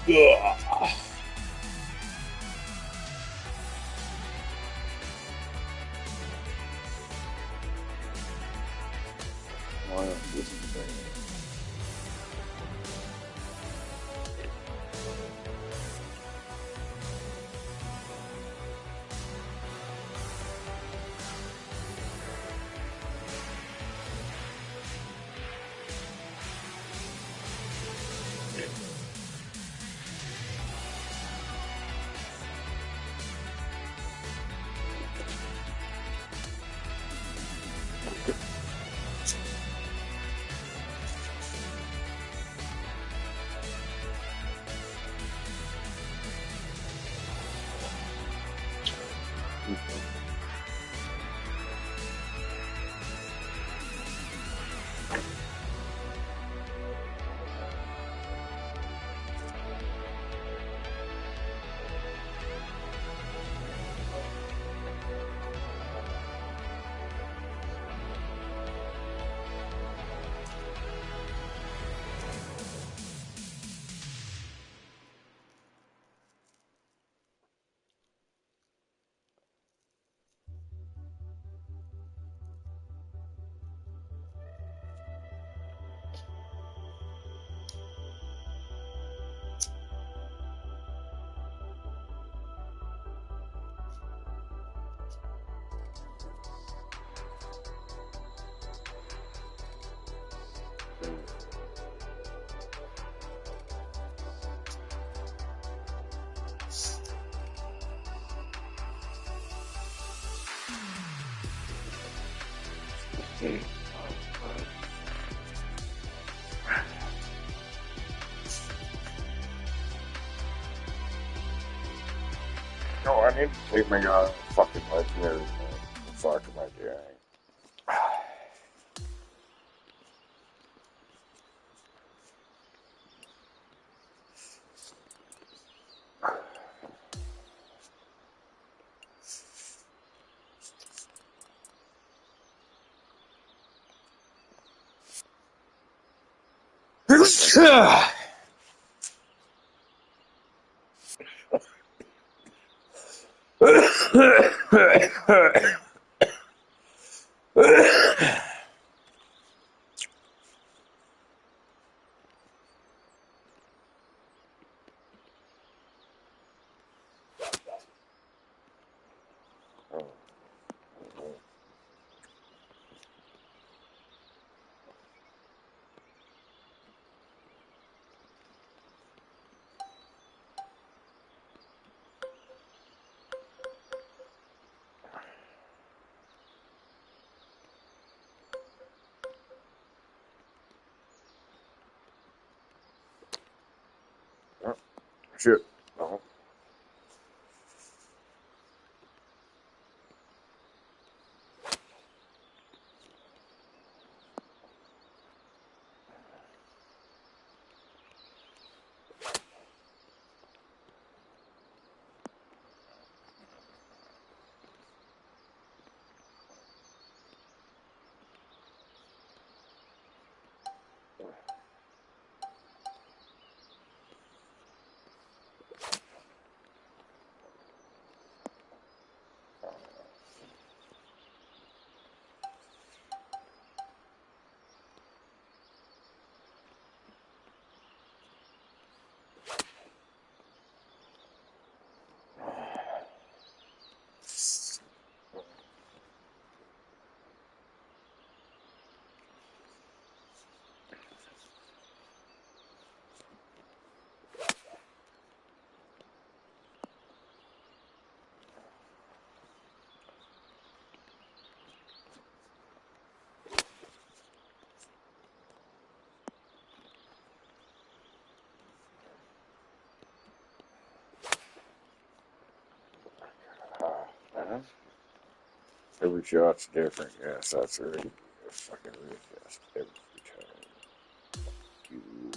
Ugh. Well, this is the thing. No, I need to take my fucking legendary. The fuck am I doing? Shit. No. Man. Every shot's different. Yes, that's right. Fucking ridiculous. Every time. You.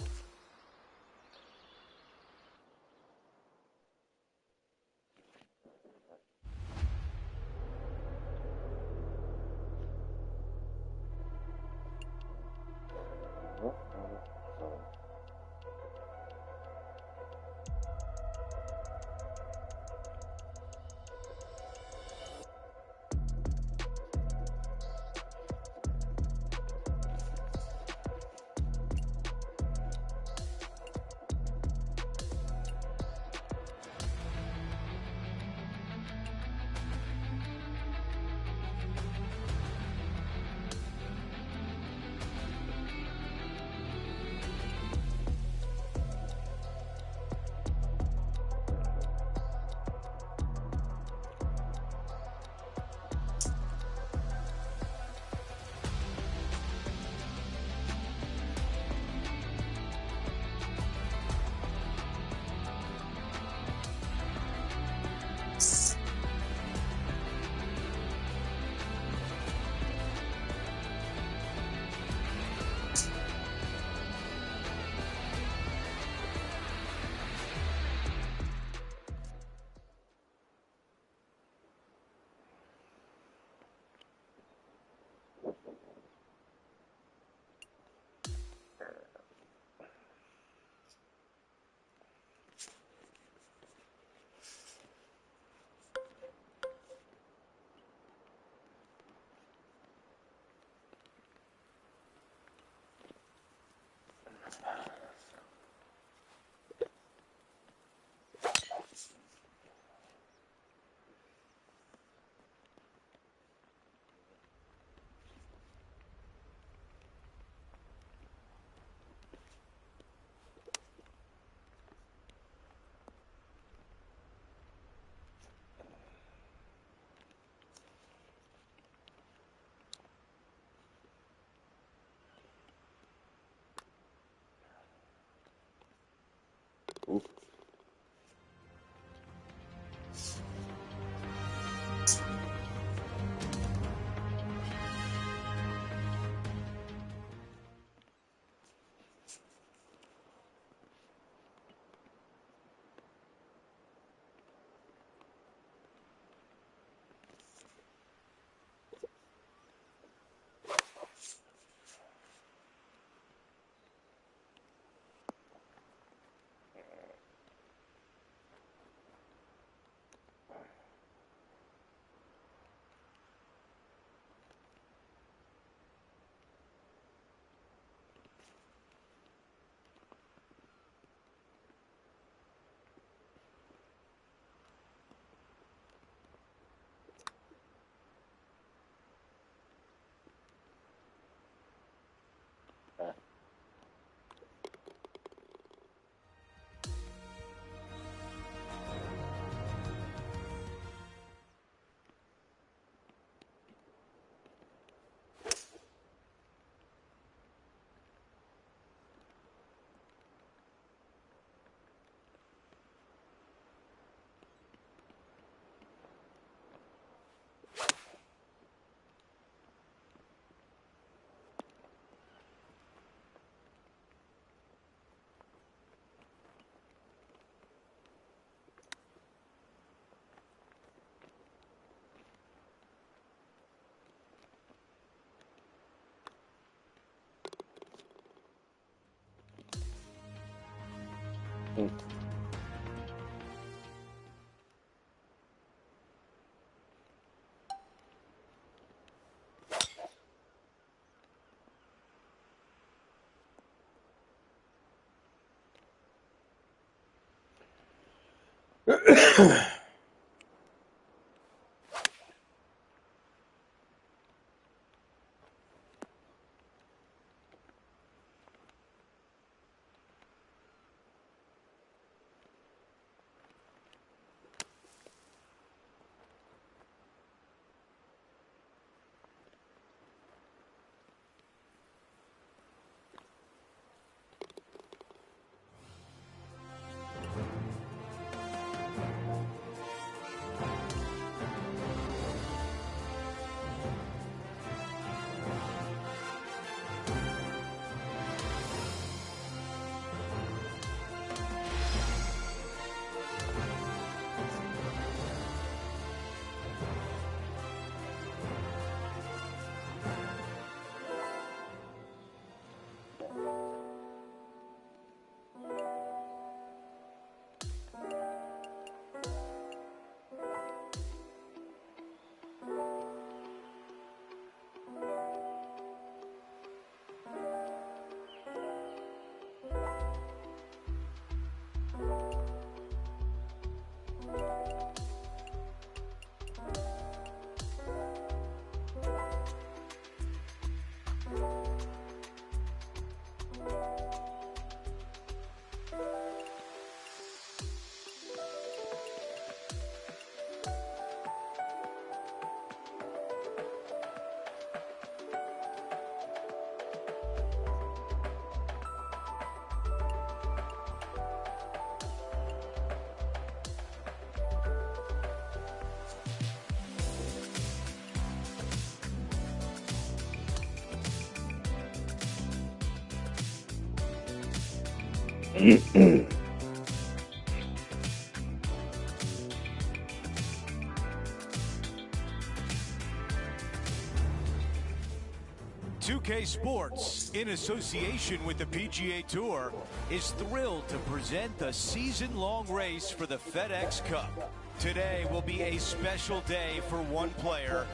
2K Sports, in association with the PGA Tour, is thrilled to present the season-long race for the FedEx Cup. Today will be a special day for one player.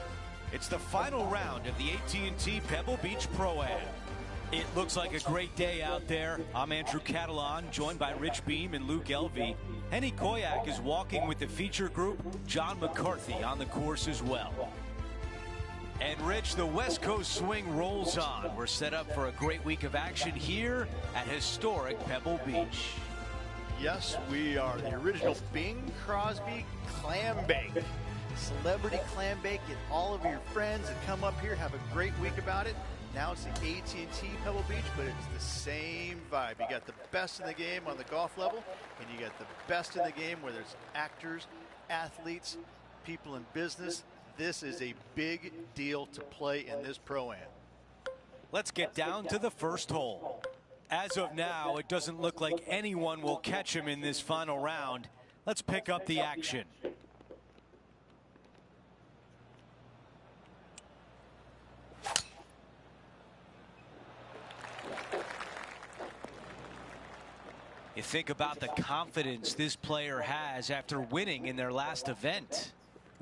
It's the final round of the AT&T Pebble Beach Pro-Am. It looks like a great day out there. I'm Andrew Catalan, joined by Rich Beam and Luke Elvey. Henny Koyak is walking with the feature group. John McCarthy on the course as well. And Rich, the West Coast swing rolls on. We're set up for a great week of action here at historic Pebble Beach. Yes, we are the original Bing Crosby Clam Bake. Celebrity clam bake. Get all of your friends and come up here, have a great week about it. Now it's the AT&T Pebble Beach, but it's the same vibe. You got the best in the game on the golf level, and you got the best in the game, whether it's actors, athletes, people in business. This is a big deal to play in this Pro-Am. Let's get down to the first hole. As of now, it doesn't look like anyone will catch him in this final round. Let's pick up the action. You think about the confidence this player has after winning in their last event.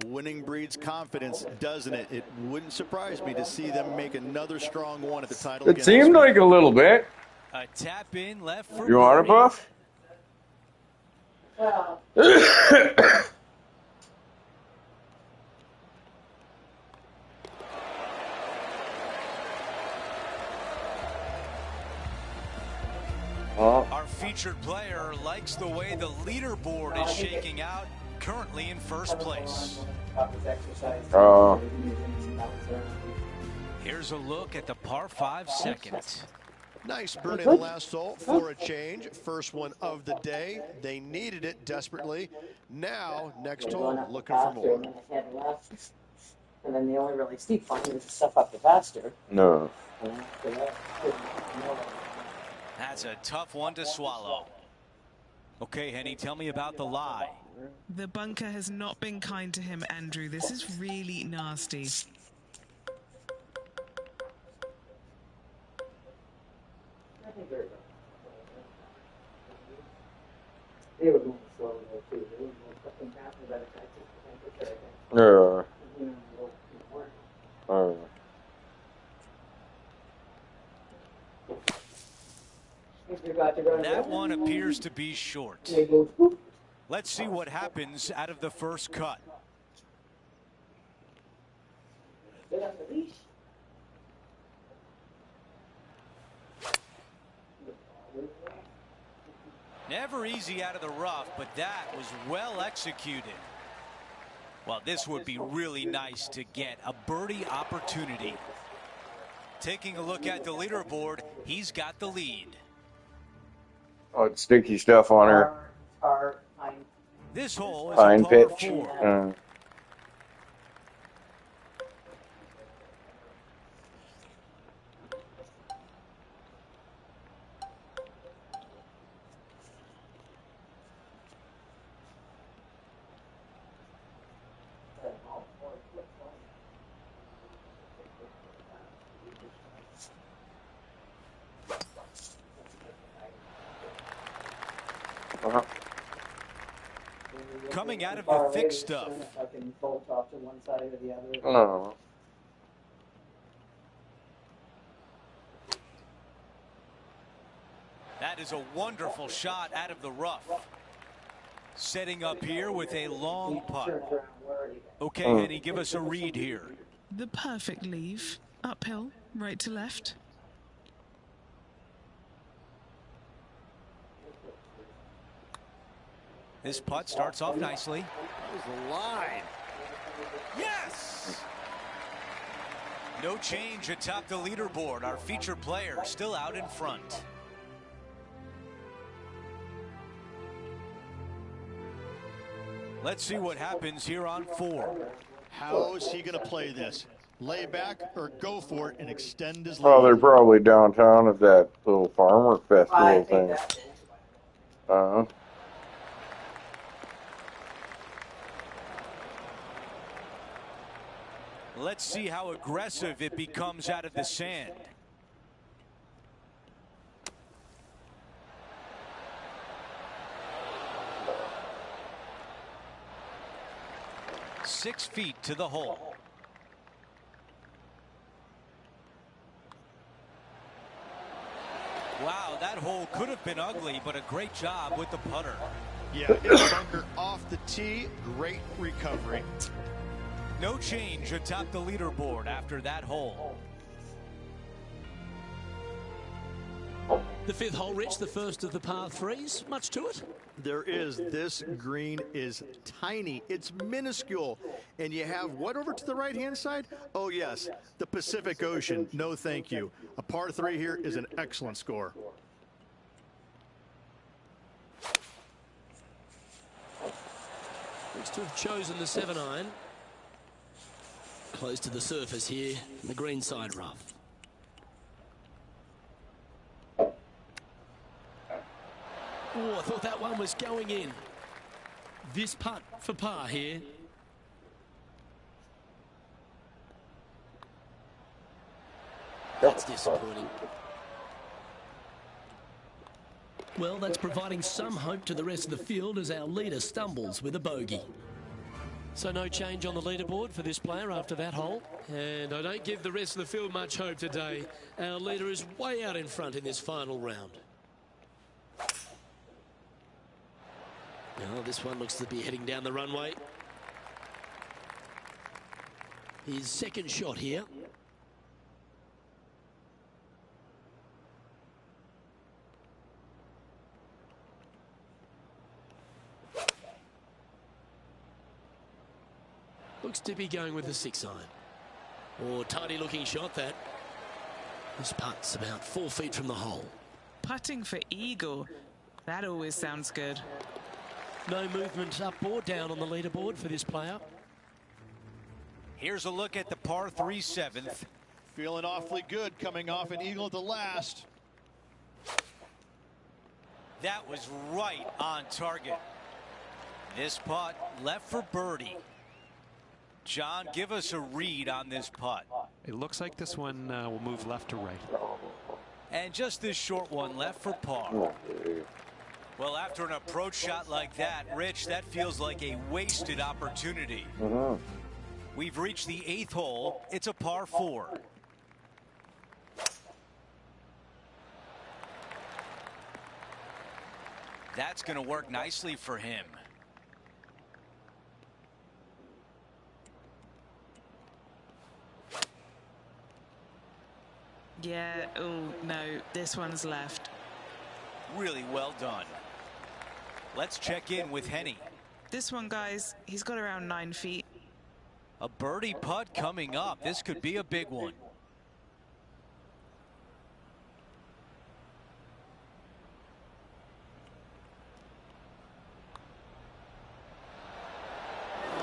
Winning breeds confidence, doesn't it? It wouldn't surprise me to see them make another strong one at the title. It seemed like a little bit. A tap in left for You want a buff? Our featured player likes the way the leaderboard is shaking out, currently in first place. Here's a look at the par 5 second. Nice birdie in the last hole for a change. First one of the day. They needed it desperately. Now, next hole, looking for more. And then the only really steep one is the stuff up the faster. No. That's a tough one to swallow. Okay, Henny, tell me about the lie. The bunker has not been kind to him, Andrew. This is really nasty. They were going slow though too. They were going fucking faster by the time I think. Yeah. That one appears to be short. Let's see what happens out of the first cut. Never easy out of the rough, but that was well executed. Well, this would be really nice to get a birdie opportunity. Taking a look at the leaderboard, he's got the lead. Oh, it's sticky stuff on her. This hole is Fine a par pitch. 4. Coming out of the thick stuff. Oh. That is a wonderful shot out of the rough. Setting up here with a long putt. Okay, Henny, give us a read here. The perfect leave. Uphill, right to left. This putt starts off nicely. That was the line. Yes! No change atop the leaderboard. Our featured player still out in front. Let's see what happens here on 4. How is he going to play this? Lay back or go for it and extend his lead? Oh, they're probably downtown at that little farmer festival thing. Let's see how aggressive it becomes out of the sand. Six feet to the hole. Wow, that hole could have been ugly, but a great job with the putter. Yeah, hit the bunker off the tee. Great recovery. No change atop the leaderboard after that hole. The fifth hole, Rich, the first of the par threes. Much to it? There is. This green is tiny. It's minuscule. And you have what over to the right-hand side? Oh, yes, the Pacific Ocean. No, thank you. A par 3 here is an excellent score. Looks to have chosen the 7-iron. Close to the surface here, the green side rough. Oh, I thought that one was going in. This putt for par here. That's disappointing. Well, that's providing some hope to the rest of the field as our leader stumbles with a bogey. So no change on the leaderboard for this player after that hole. And I don't give the rest of the field much hope today. Our leader is way out in front in this final round. Now this one looks to be heading down the runway. His second shot here. Looks to be going with the 6-iron. Oh, tidy looking shot that. This putt's about 4 feet from the hole. Putting for eagle. That always sounds good. No movement up or down on the leaderboard for this player. Here's a look at the par 3 7th. Feeling awfully good coming off an eagle at the last. That was right on target. This putt left for birdie. John, give us a read on this putt. It looks like this one will move left to right. And just this short one left for par. Well, after an approach shot like that, Rich, that feels like a wasted opportunity. We've reached the 8th hole. It's a par 4. That's going to work nicely for him. Yeah, oh no, this one's left. Really well done. Let's check in with Henny. This one, guys, he's got around 9 feet. A birdie putt coming up. This could be a big one.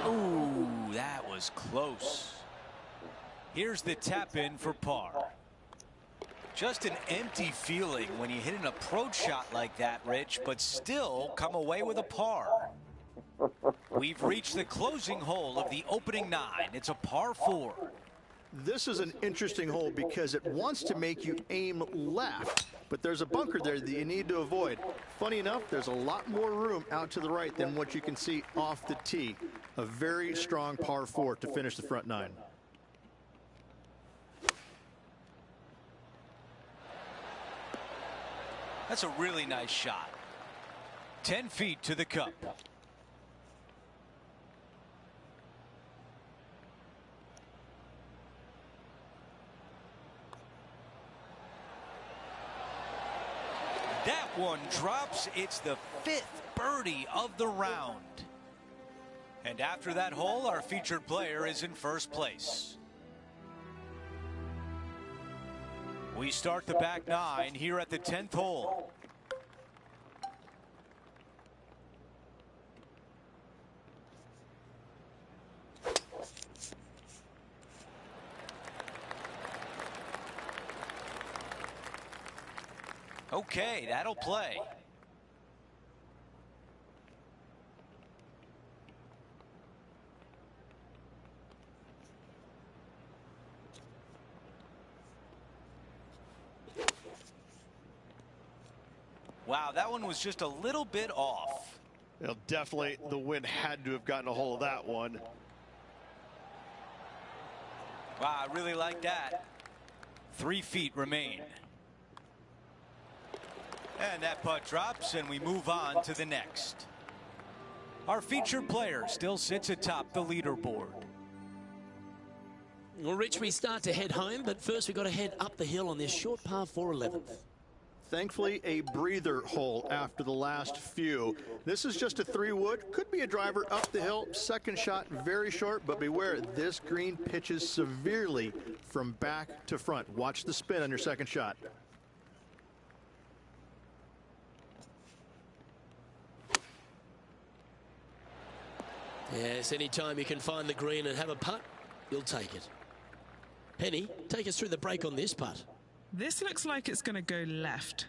Ooh, that was close. Here's the tap in for par. Just an empty feeling when you hit an approach shot like that, Rich, but still come away with a par. We've reached the closing hole of the opening 9. It's a par 4. This is an interesting hole because it wants to make you aim left, but there's a bunker there that you need to avoid. Funny enough, there's a lot more room out to the right than what you can see off the tee. A very strong par 4 to finish the front 9. That's a really nice shot. 10 feet to the cup. That one drops. It's the 5th birdie of the round. And after that hole, our featured player is in first place. We start the back 9 here at the 10th hole. Okay, that'll play. Wow, that one was just a little bit off. Well, definitely the wind had to have gotten a hold of that one. Wow, I really like that. 3 feet remain. And that putt drops, and we move on to the next. Our featured player still sits atop the leaderboard. Well, Rich, we start to head home, but first we've got to head up the hill on this short par 4 11th. Thankfully, a breather hole after the last few. This is just a 3-wood. Could be a driver up the hill. Second shot, very short, but beware, this green pitches severely from back to front. Watch the spin on your second shot. Yes, anytime you can find the green and have a putt, you'll take it. Penny, take us through the break on this putt. This looks like it's going to go left.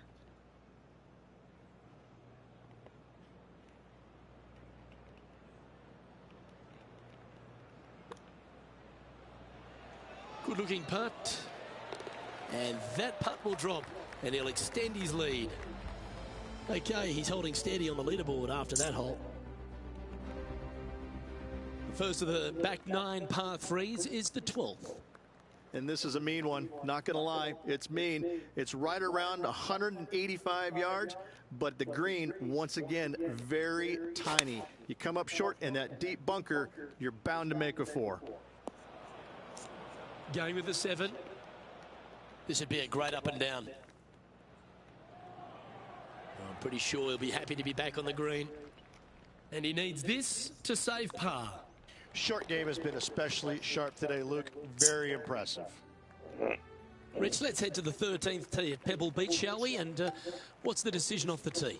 Good looking putt. And that putt will drop, and he'll extend his lead. Okay, he's holding steady on the leaderboard after that hole. The first of the back 9 par 3s is the 12th. And this is a mean one, not going to lie. It's mean. It's right around 185 yards, but the green, once again, very tiny. You come up short in that deep bunker, you're bound to make a 4. Going with the 7. This would be a great up and down. I'm pretty sure he'll be happy to be back on the green. And he needs this to save par. Short game has been especially sharp today, Luke. Very impressive. Rich, let's head to the 13th tee at Pebble Beach, shall we? And what's the decision off the tee?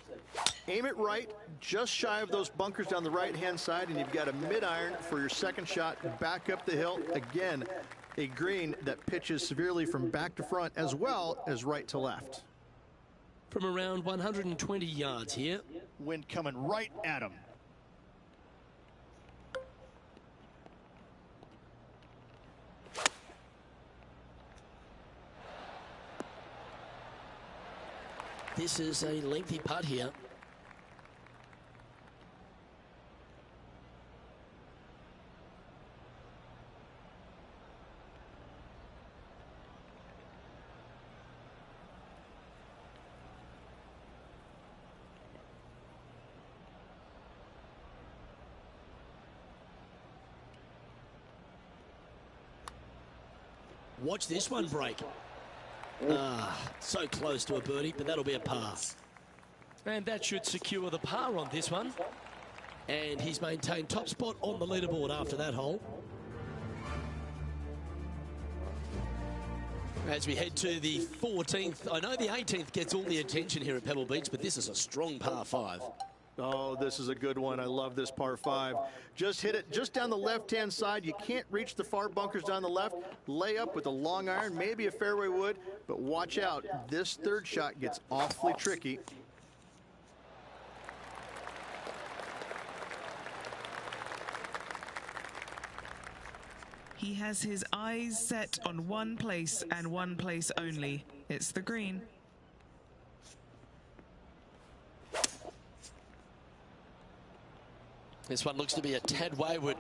Aim it right, just shy of those bunkers down the right-hand side, and you've got a mid-iron for your second shot back up the hill. Again, a green that pitches severely from back to front as well as right to left. From around 120 yards here. Wind coming right at him. This is a lengthy putt here. Watch this one break. So close to a birdie, but that'll be a par. And that should secure the par on this one. And he's maintained top spot on the leaderboard after that hole. As we head to the 14th, I know the 18th gets all the attention here at Pebble Beach, but this is a strong par 5. Oh, this is a good one. I love this par 5. Just hit it just down the left-hand side. You can't reach the far bunkers down the left. Lay up with a long iron, maybe a fairway wood, but watch out. This third shot gets awfully tricky. He has his eyes set on one place and one place only. It's the green. This one looks to be a tad wayward.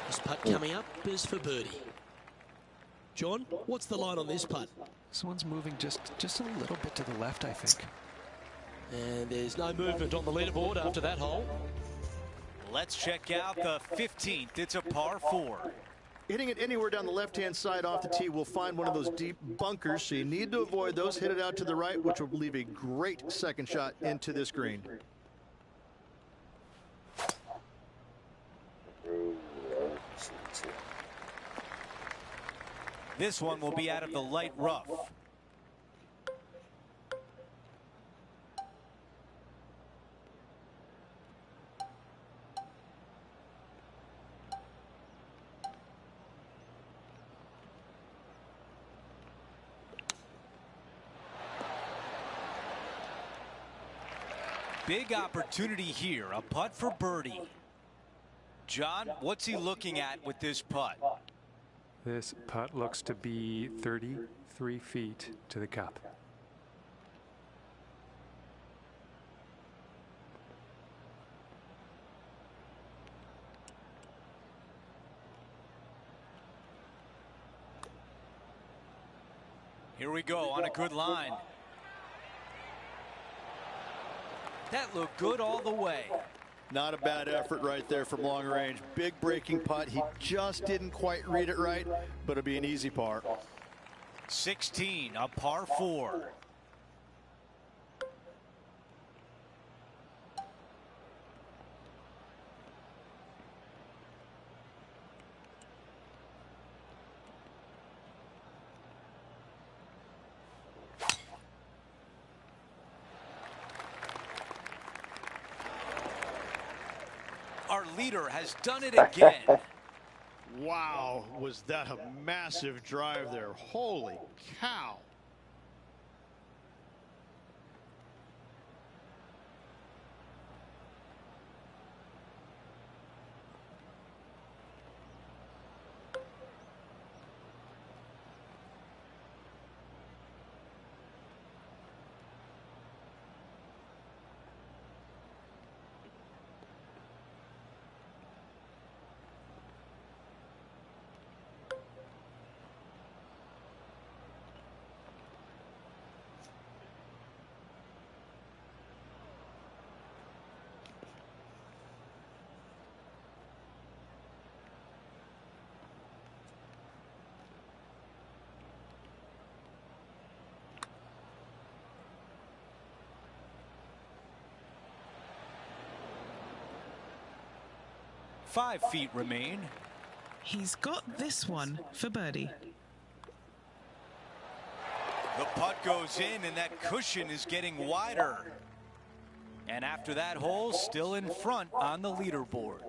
This putt coming up is for birdie. John, what's the line on this putt? This one's moving just a little bit to the left, I think. And there's no movement on the leaderboard after that hole. Let's check out the 15th. It's a par 4. Hitting it anywhere down the left-hand side off the tee will find one of those deep bunkers, so you need to avoid those. Hit it out to the right, which will leave a great second shot into this green. This one will be out of the light rough. Big opportunity here, a putt for birdie. John, what's he looking at with this putt? This putt looks to be 33 feet to the cup. Here we go on a good line. That looked good all the way. Not a bad effort right there from long range. Big breaking putt. He just didn't quite read it right, but it'll be an easy par. 16, a par 4. Our leader has done it again. Wow, was that a massive drive there. Holy cow. Five feet remain. He's got this one for birdie. The putt goes in, and that cushion is getting wider. And after that hole, still in front on the leaderboard.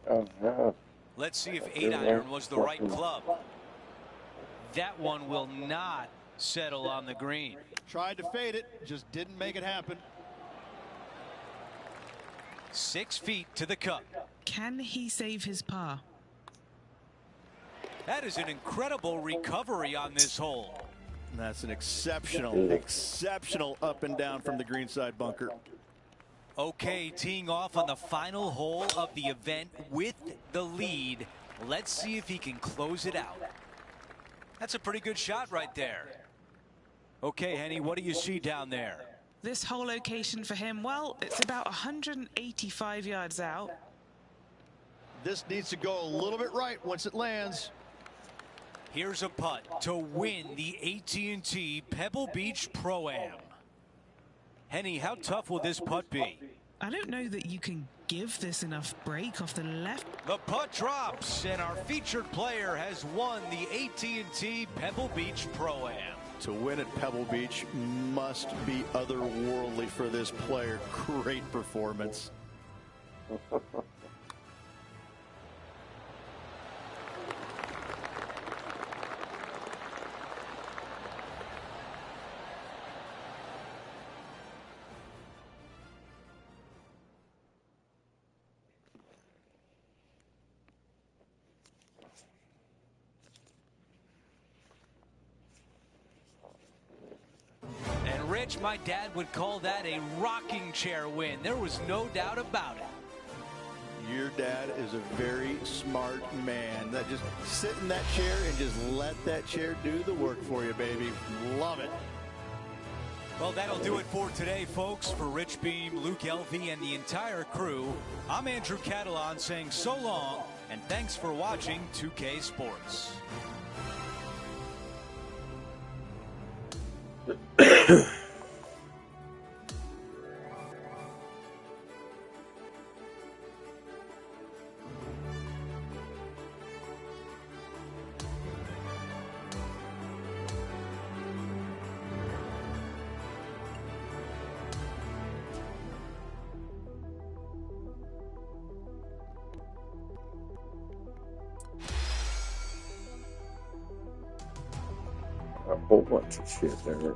Oh, no. Let's see if 8-iron was the right club. That one will not settle on the green. Tried to fade it, just didn't make it happen. 6 feet to the cup. Can he save his par? That is an incredible recovery on this hole. That's an exceptional up and down from the greenside bunker. Okay, teeing off on the final hole of the event with the lead. Let's see if he can close it out. That's a pretty good shot right there. Okay, Henny, what do you see down there? This whole location for him, well, it's about 185 yards out. This needs to go a little bit right once it lands. Here's a putt to win the AT&T Pebble Beach Pro-Am. Henny, how tough will this putt be? I don't know that you can give this enough break off the left. The putt drops, and our featured player has won the AT&T Pebble Beach Pro-Am. To win at Pebble Beach must be otherworldly for this player. Great performance. Rich, my dad would call that a rocking chair win. There was no doubt about it. Your dad is a very smart man. That just sit in that chair and just let that chair do the work for you, baby. Love it. Well, that'll do it for today, folks. For Rich Beam, Luke Elvey, and the entire crew, I'm Andrew Catalan saying so long, and thanks for watching 2K Sports. A whole bunch of shit there.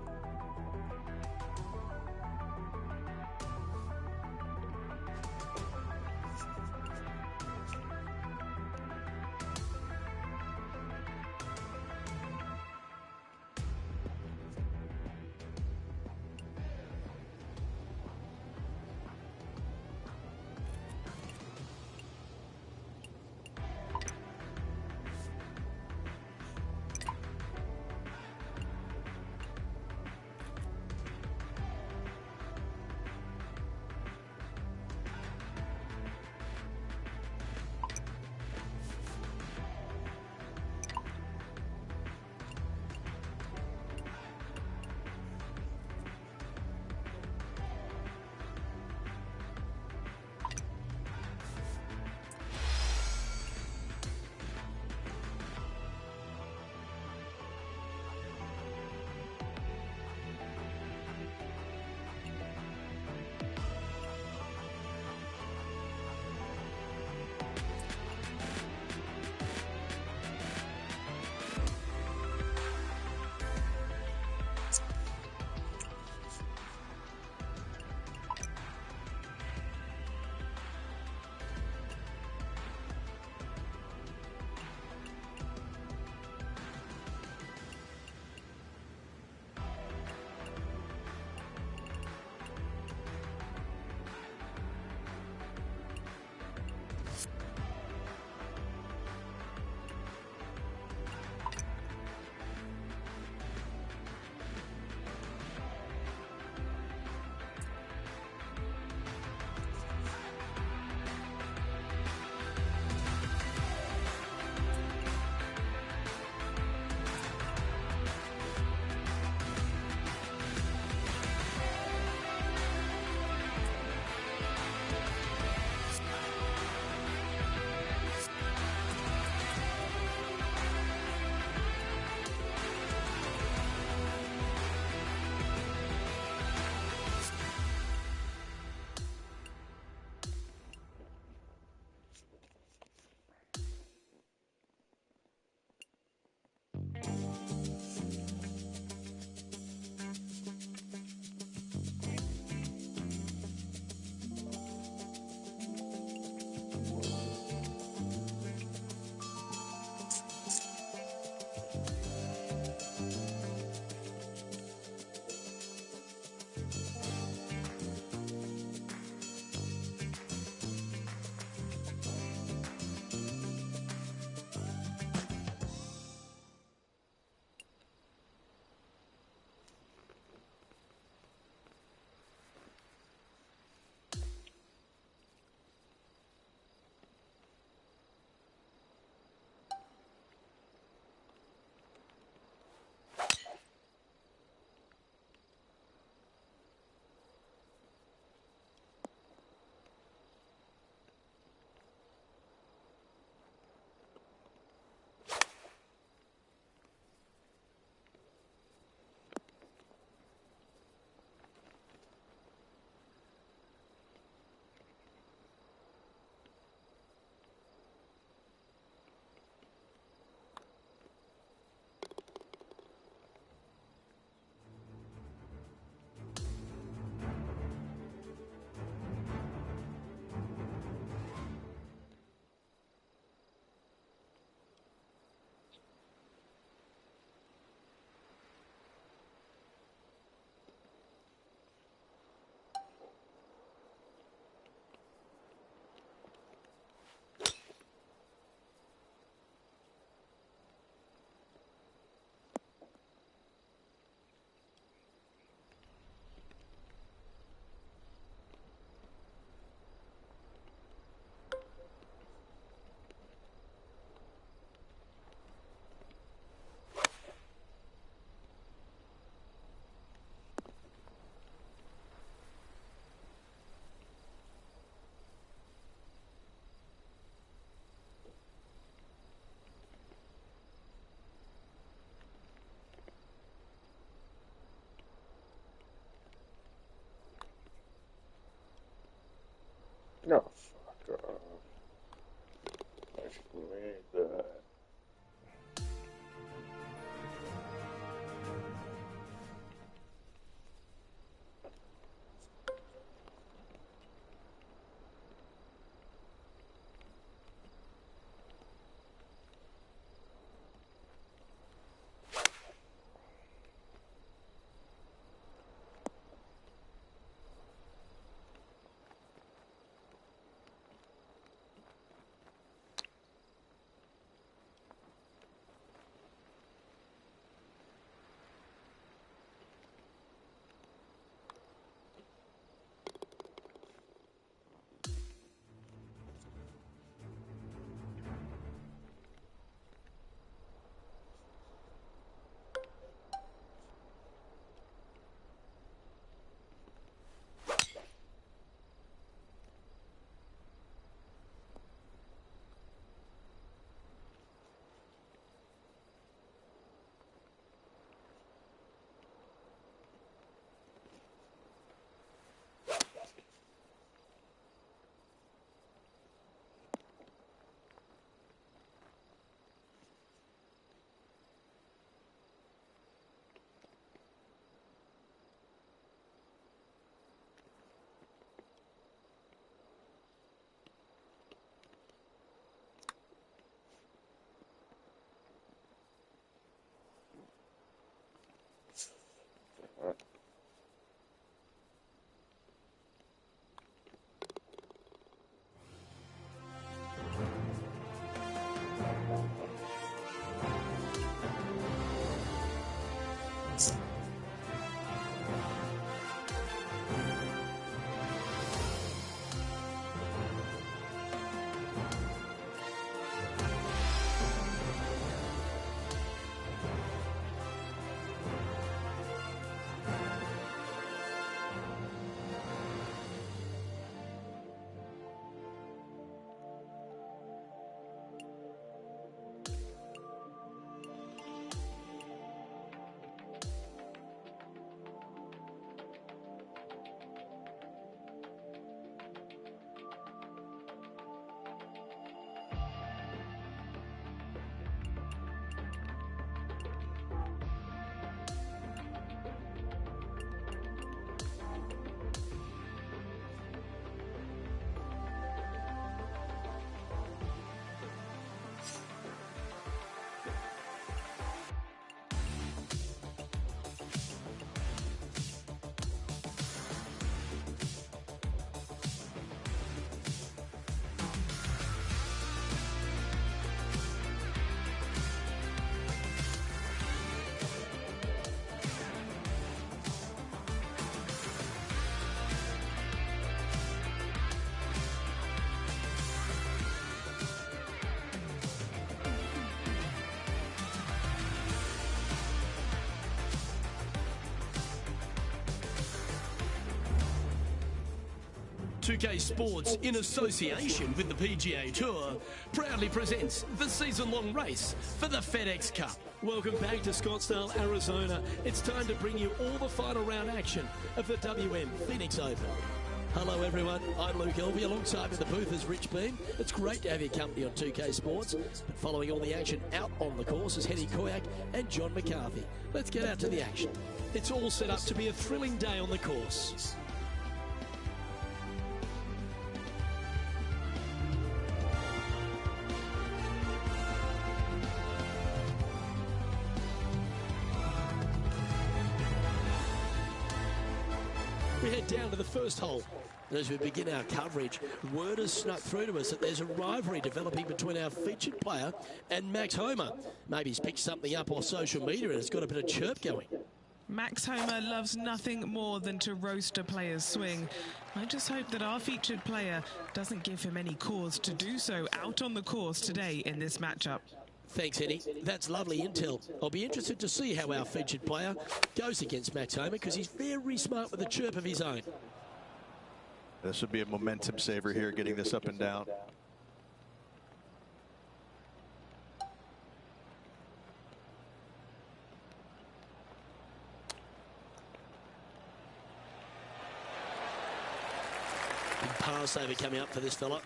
2K Sports, in association with the PGA Tour, proudly presents the season-long race for the FedEx Cup. Welcome back to Scottsdale, Arizona. It's time to bring you all the final round action of the WM Phoenix Open. Hello everyone, I'm Luke Elvey, alongside with the booth is Rich Beam. It's great to have your company on 2K Sports. But following all the action out on the course is Henny Koyak and John McCarthy. Let's get out to the action. It's all set up to be a thrilling day on the course. We head down to the first hole. And as we begin our coverage, word has snuck through to us that there's a rivalry developing between our featured player and Max Homa. Maybe he's picked something up off social media and it's got a bit of chirp going. Max Homa loves nothing more than to roast a player's swing. I just hope that our featured player doesn't give him any cause to do so out on the course today in this matchup. Thanks, Eddie. That's lovely intel. I'll be interested to see how our featured player goes against Max Homa because he's very smart with a chirp of his own. This would be a momentum saver here, getting this up and down. Big pass over coming up for this fella.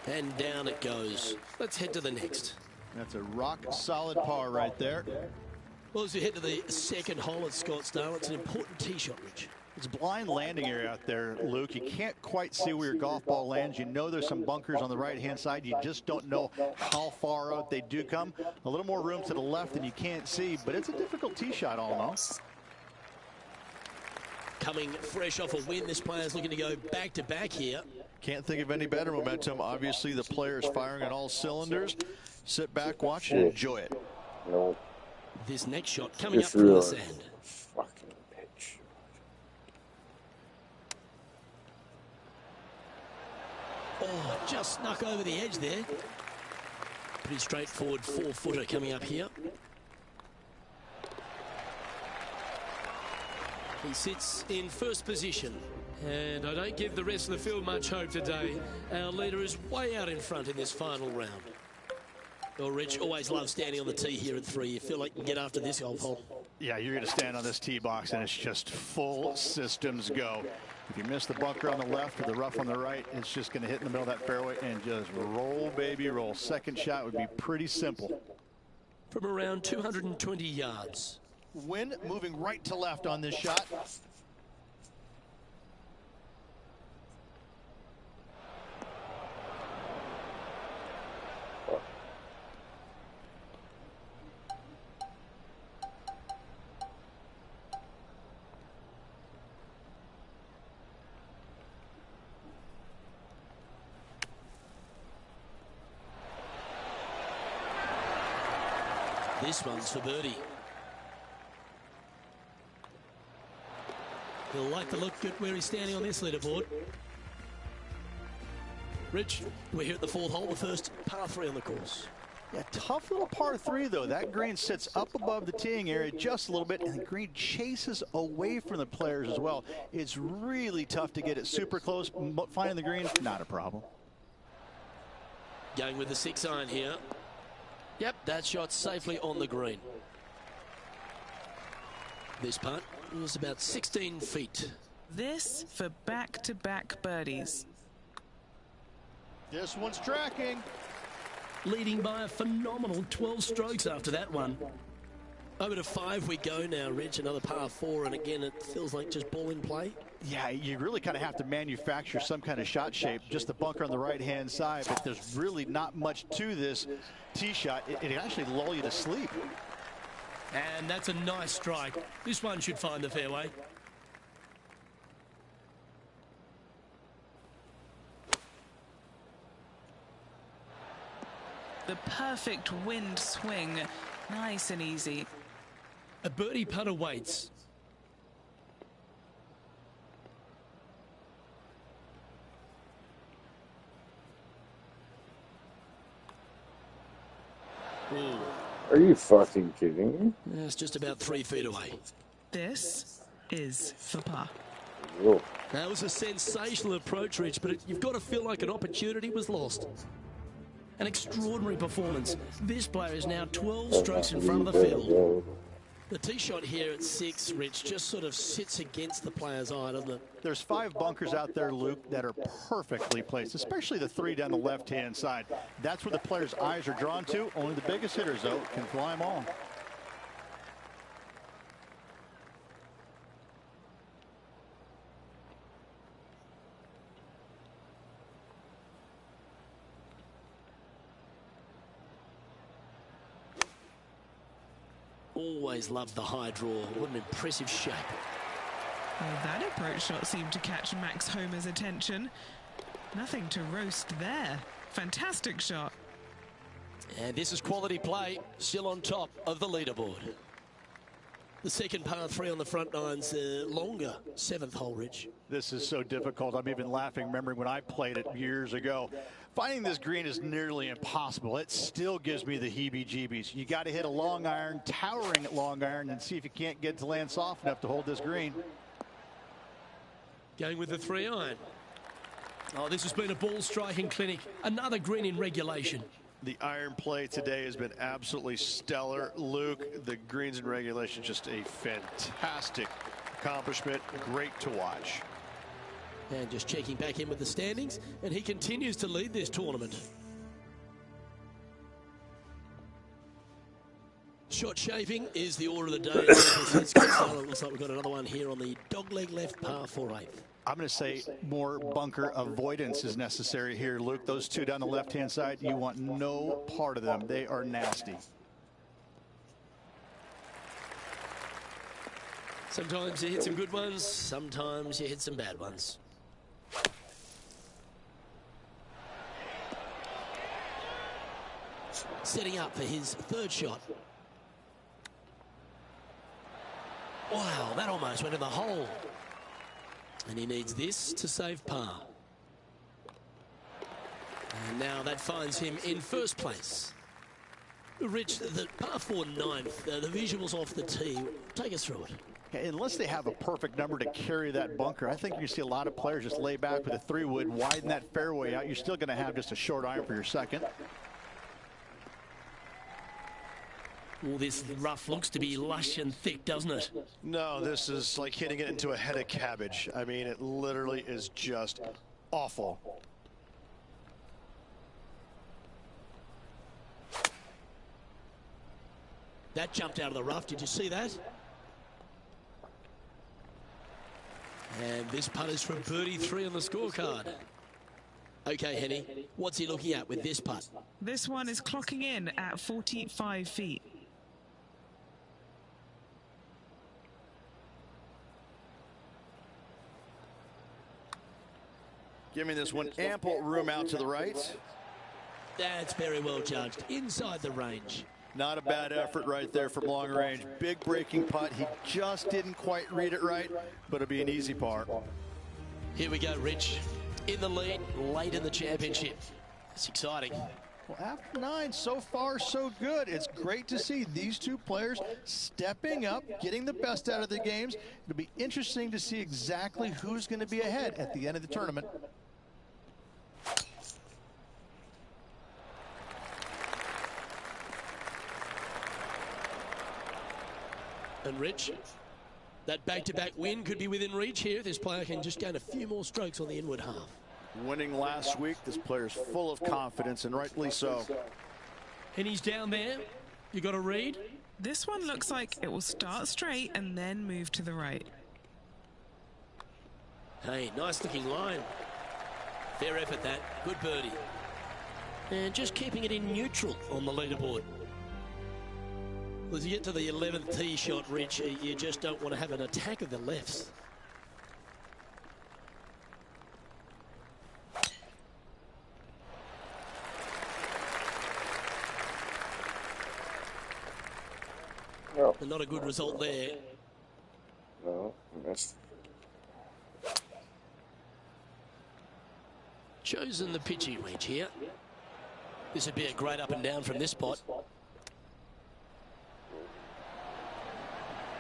And down it goes. Let's head to the next. That's a rock solid par right there. Well, as we head to the second hole at Scottsdale, it's an important tee shot, Rich. It's a blind landing area out there, Luke. You can't quite see where your golf ball lands. You know there's some bunkers on the right-hand side. You just don't know how far out they do come. A little more room to the left than you can't see, but it's a difficult tee shot all in all. Coming fresh off a win, this player's looking to go back-to-back here. Can't think of any better momentum. Obviously, the player is firing on all cylinders. Sit back, watch, and enjoy it. No. This next shot coming up from the sand. Fucking pitch. Oh, just snuck over the edge there. Pretty straightforward four-footer coming up here. He sits in first position. And I don't give the rest of the field much hope today. Our leader is way out in front in this final round. Well, Rich, always love standing on the tee here at 3. You feel like you can get after this golf hole. Yeah, you're going to stand on this tee box, and it's just full systems go. If you miss the bunker on the left or the rough on the right, it's just going to hit in the middle of that fairway and just roll, baby, roll. Second shot would be pretty simple. From around 220 yards. Wind moving right to left on this shot. This one's for birdie. He'll like to look at where he's standing on this leaderboard. Rich, we're here at the 4th hole, the first par 3 on the course. Yeah, tough little par 3, though. That green sits up above the teeing area just a little bit, and the green chases away from the players as well. It's really tough to get it super close. Finding the green, not a problem. Going with the 6-iron here. Yep, that shot safely on the green. This putt was about 16 feet. This for back-to-back birdies. This one's tracking. Leading by a phenomenal 12 strokes after that one. Over to 5 we go now, Rich. Another par 4, and again, it feels like just ball in play. Yeah, you really kind of have to manufacture some kind of shot shape. Just the bunker on the right-hand side, but there's really not much to this tee shot. It actually lull you to sleep. And that's a nice strike. This one should find the fairway. The perfect wind swing. Nice and easy. A birdie putt awaits. Ooh. Are you fucking kidding me? It's just about 3 feet away. This is for par. Whoa. That was a sensational approach, Rich, but you've got to feel like an opportunity was lost. An extraordinary performance. This player is now 12 strokes in front of the field. The tee shot here at 6, Rich, just sort of sits against the player's eye, doesn't it? There's 5 bunkers out there, Luke, that are perfectly placed, especially the 3 down the left-hand side. That's where the player's eyes are drawn to. Only the biggest hitters, though, can fly them all. Always loved the high draw. What an impressive shape. Well, that approach shot seemed to catch Max Homer's attention. Nothing to roast there. Fantastic shot. And this is quality play, still on top of the leaderboard. The second par 3 on the front nine's longer 7th hole, Rich. This is so difficult. I'm even laughing, remembering when I played it years ago. Finding this green is nearly impossible. It still gives me the heebie-jeebies. You got to hit a long iron, towering at long iron, and see if you can't get it to land soft enough to hold this green. Going with the 3-iron. Oh, this has been a ball striking clinic. Another green in regulation. The iron play today has been absolutely stellar. Luke, the greens in regulation, just a fantastic accomplishment. Great to watch. And just checking back in with the standings, and he continues to lead this tournament. Shot shaping is the order of the day. It looks like we've got another one here on the dogleg left, par 4/8. I'm going to say more bunker avoidance is necessary here, Luke. Those 2 down the left-hand side, you want no part of them. They are nasty. Sometimes you hit some good ones, sometimes you hit some bad ones. Setting up for his 3rd shot. Wow, that almost went in the hole. And he needs this to save par. And now that finds him in 1st place. Rich, the par 4 9th, the visuals off the tee, take us through it. Unless they have a perfect number to carry that bunker, I think you see a lot of players just lay back with a 3-wood, widen that fairway out. You're still going to have just a short iron for your 2nd. Well, this rough looks to be lush and thick, doesn't it? No, this is like hitting it into a head of cabbage. I mean, it literally is just awful. That jumped out of the rough. Did you see that? And this putt is from birdie 3 on the scorecard. Okay, Henny, what's he looking at with this putt? This one is clocking in at 45 feet. Giving this one ample room out to the right. That's very well judged. Inside the range. Not a bad effort right there from long range. Big breaking putt. He just didn't quite read it right, but it'll be an easy par. Here we go, Rich. In the lead, late in the championship. It's exciting. Well, after 9, so far so good. It's great to see these two players stepping up, getting the best out of the games. It'll be interesting to see exactly who's going to be ahead at the end of the tournament. And Rich, that back-to-back win could be within reach here if this player can just gain a few more strokes on the inward half. Winning last week, this player's full of confidence, and rightly so. And he's down there. You got a read? This one looks like it will start straight and then move to the right. Hey, nice looking line. Fair effort that. Good birdie. And just keeping it in neutral on the leaderboard. Well, as you get to the 11th tee shot, Rich, you just don't want to have an attack of the lefts. No. And not a good result there. No, missed. Chosen the pitching wedge here. This would be a great up and down from this spot.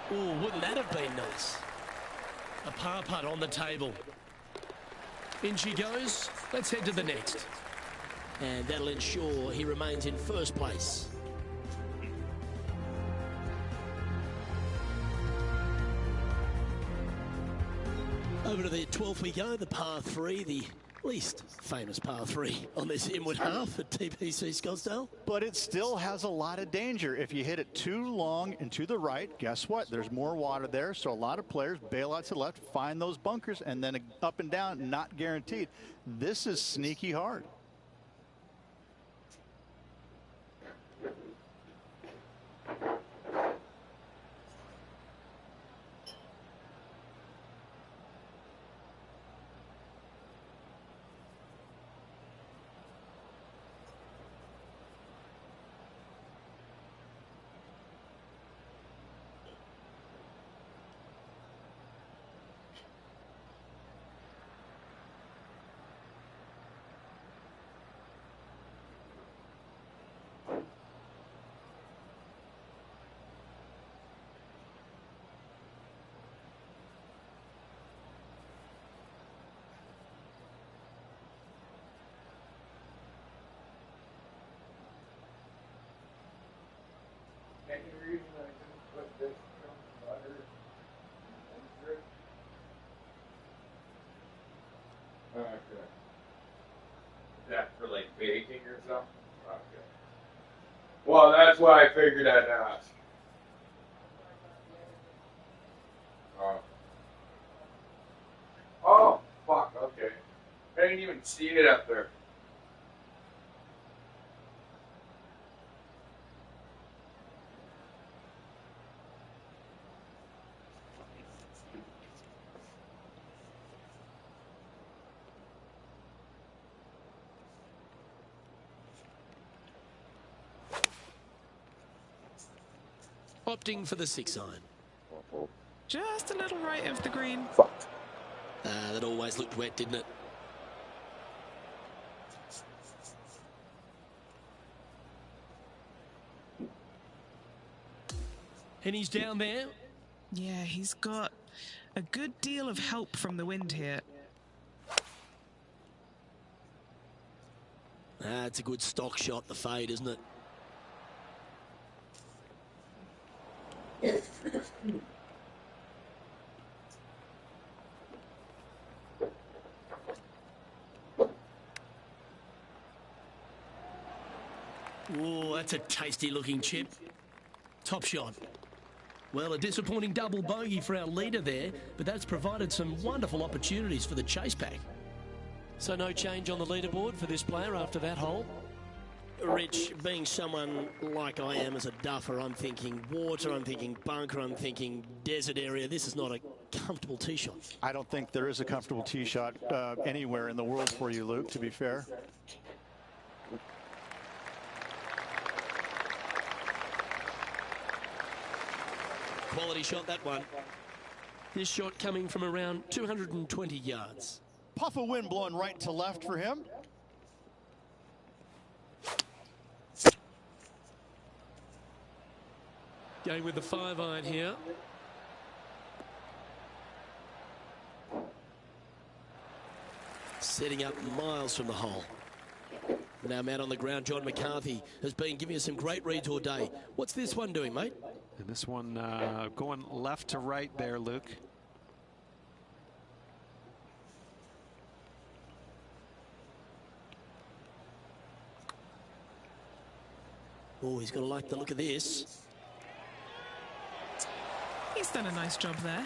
Oh, wouldn't that have been nice? A par putt on the table. In she goes. Let's head to the next. And that'll ensure he remains in first place. Over to the 12th we go, the par 3, the least famous par 3 on this inward half at TPC Scottsdale. But it still has a lot of danger. If you hit it too long and to the right, guess what? There's more water there, so a lot of players bail out to the left, find those bunkers, and then up and down, not guaranteed. This is sneaky hard. Any reason I didn't put this butter in it? Okay. Is that for like baking or something? Okay. Well, that's why I figured I'd ask. Oh, fuck, okay. I didn't even see it up there. Opting for the 6 iron. Just a little right of the green. Fuck. That always looked wet, didn't it? And he's down there. Yeah, he's got a good deal of help from the wind here. It's a good stock shot, the fade, isn't it? Oh, that's a tasty looking chip. Top shot. Well, a disappointing double bogey for our leader there, but that's provided some wonderful opportunities for the chase pack. So no change on the leaderboard for this player after that hole? Rich, being someone like I am as a duffer, I'm thinking water, I'm thinking bunker, I'm thinking desert area. This is not a comfortable tee shot. I don't think there is a comfortable tee shot anywhere in the world for you, Luke, to be fair. quality shot, that one. This shot coming from around 220 yards. Puff of wind blowing right to left for him. Going with the 5-iron here. Setting up miles from the hole. And our man on the ground, John McCarthy, has been giving us some great reads all day. What's this one doing, mate? And this one going left to right there, Luke. Oh, he's going to like the look of this. He's done a nice job there.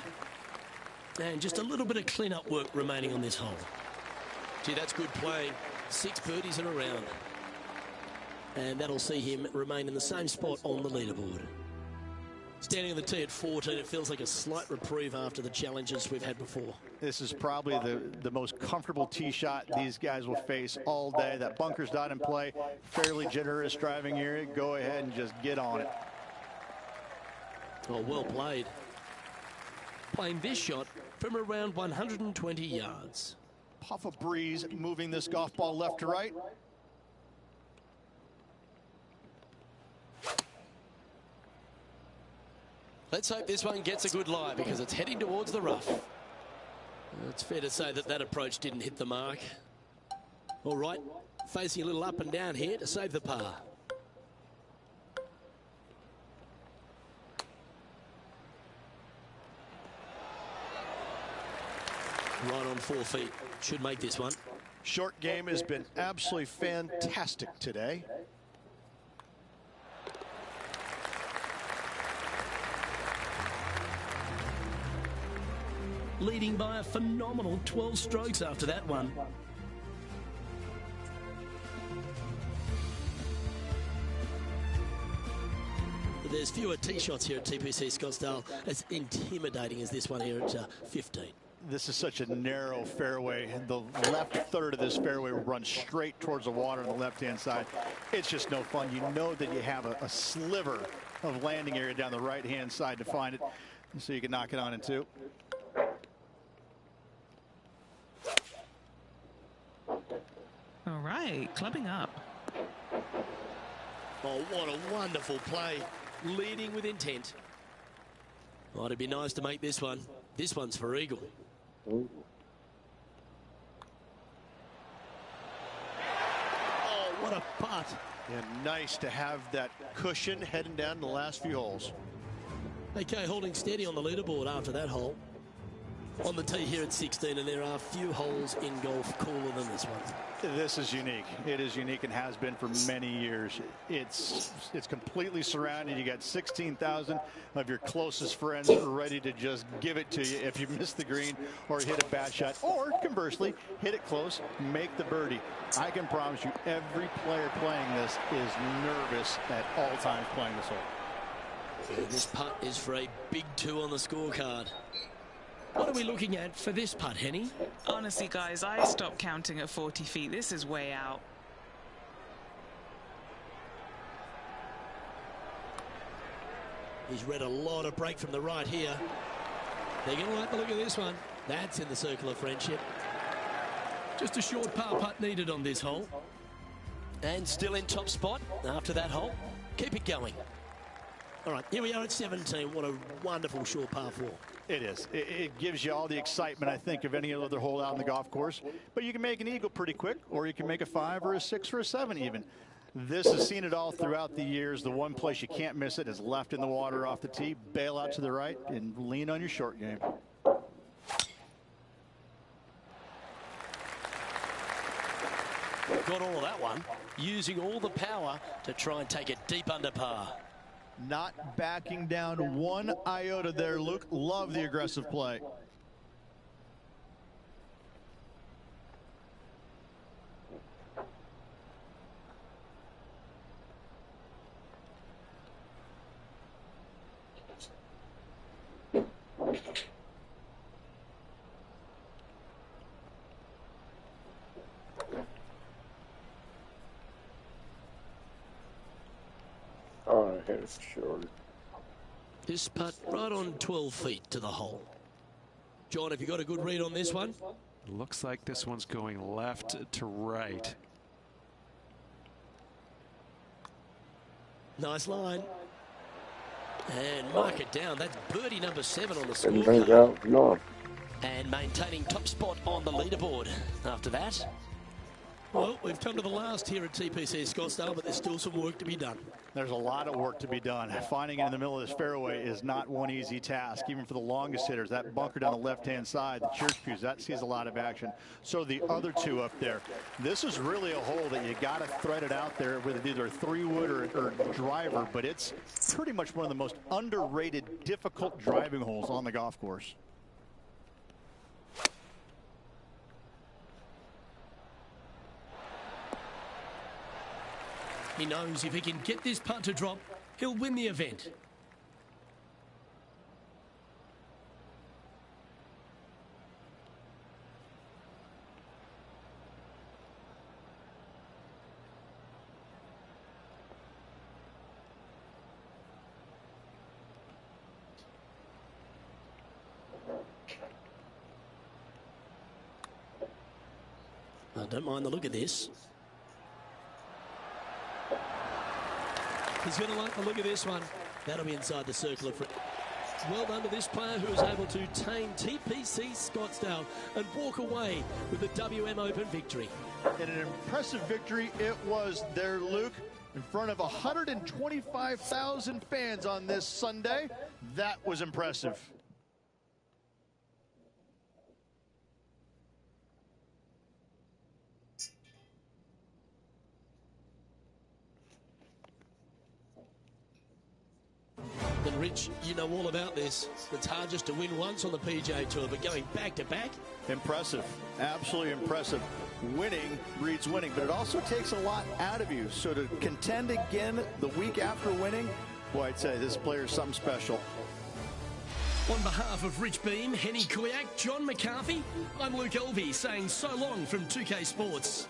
And just a little bit of clean-up work remaining on this hole. Gee, that's good playing. 6 birdies in a round. And that'll see him remain in the same spot on the leaderboard. Standing on the tee at 14, it feels like a slight reprieve after the challenges we've had before. This is probably the most comfortable tee shot these guys will face all day. That bunker's not in play. Fairly generous driving area. Go ahead and just get on it. Oh, well played. Playing this shot from around 120 yards. Puff of breeze moving this golf ball left to right. Let's hope this one gets a good lie because it's heading towards the rough. It's fair to say that that approach didn't hit the mark. All right, facing a little up and down here to save the par. Right on 4 feet. Should make this one. Short game has been absolutely fantastic today. Leading by a phenomenal 12 strokes after that one. But there's fewer tee shots here at TPC Scottsdale as intimidating as this one here at 15. This is such a narrow fairway. The left third of this fairway runs straight towards the water on the left-hand side. It's just no fun. You know that you have a sliver of landing area down the right-hand side to find it, so you can knock it on in 2. All right, clubbing up. Oh, what a wonderful play. Leading with intent. Oh, it'd be nice to make this one. This one's for eagle. Ooh. Oh, what a putt. And nice to have that cushion heading down the last few holes. Okay, holding steady on the leaderboard after that hole. On the tee here at 16, and there are few holes in golf cooler than this one. This is unique. It is unique and has been for many years. It's completely surrounded. You got 16,000 of your closest friends ready to just give it to you if you miss the green or hit a bad shot, or conversely, hit it close, make the birdie. I can promise you every player playing this is nervous at all times playing this hole. And this putt is for a big 2 on the scorecard. What are we looking at for this putt, Henny? Honestly, guys, I stopped counting at 40 feet. This is way out. He's read a lot of break from the right here. They're going to like the look of this one. That's in the circle of friendship. Just a short par putt needed on this hole. And still in top spot after that hole. Keep it going. All right, here we are at 17. What a wonderful short par 4. It is. It gives you all the excitement, I think, of any other hole out in the golf course. But you can make an eagle pretty quick, or you can make a 5 or a 6 or a 7 even. This has seen it all throughout the years. The one place you can't miss it is left in the water off the tee. Bail out to the right and lean on your short game. Got all of that one, using all the power to try and take it deep under par. Not backing down one iota there, Luke. Love the aggressive play. Oh, I hit it short. This putt right on 12 feet to the hole. John, have you got a good read on this one? Looks like this one's going left to right. Nice line. And mark it down. That's birdie number 7 on the scorecard. And maintaining top spot on the leaderboard after that. Well, we've come to the last here at TPC Scottsdale, but there's still some work to be done. There's a lot of work to be done. Finding it in the middle of this fairway is not one easy task, even for the longest hitters. That bunker down the left-hand side, the church pews, that sees a lot of action. So the other two up there. This is really a hole that you got to thread it out there with either 3-wood or driver, but it's pretty much one of the most underrated, difficult driving holes on the golf course. He knows if he can get this putt to drop, he'll win the event. I don't mind the look of this. He's going to like the look of this one. That'll be inside the circle of... Well done to this player who was able to tame TPC Scottsdale and walk away with the WM Open victory. And an impressive victory it was there, Luke, in front of 125,000 fans on this Sunday. That was impressive. And Rich, you know all about this. It's hard just to win once on the PGA Tour, but going back to back. Impressive. Absolutely impressive. Winning breeds winning, but it also takes a lot out of you. So to contend again the week after winning, boy, I'd say this player is something special. On behalf of Rich Beam, Henny Kuyak, John McCarthy, I'm Luke Elvey saying so long from 2K Sports.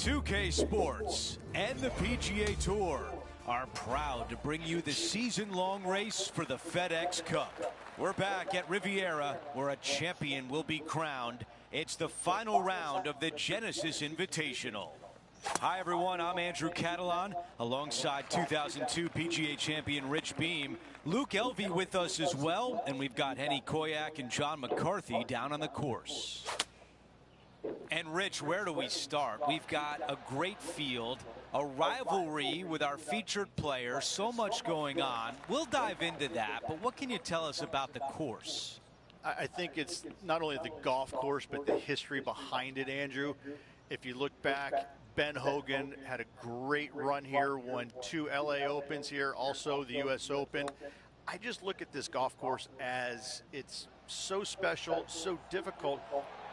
2K Sports and the PGA Tour are proud to bring you the season-long race for the FedEx Cup. We're back at Riviera, where a champion will be crowned. It's the final round of the Genesis Invitational. Hi, everyone. I'm Andrew Catalan, alongside 2002 PGA champion Rich Beam. Luke Elvey with us as well, and we've got Henny Koyak and John McCarthy down on the course. And Rich, where do we start? We've got a great field, a rivalry with our featured players, so much going on. We'll dive into that, but what can you tell us about the course? I think it's not only the golf course, but the history behind it, Andrew. If you look back, Ben Hogan had a great run here, won 2 LA Opens here, also the US Open. I just look at this golf course as it's so special, so difficult,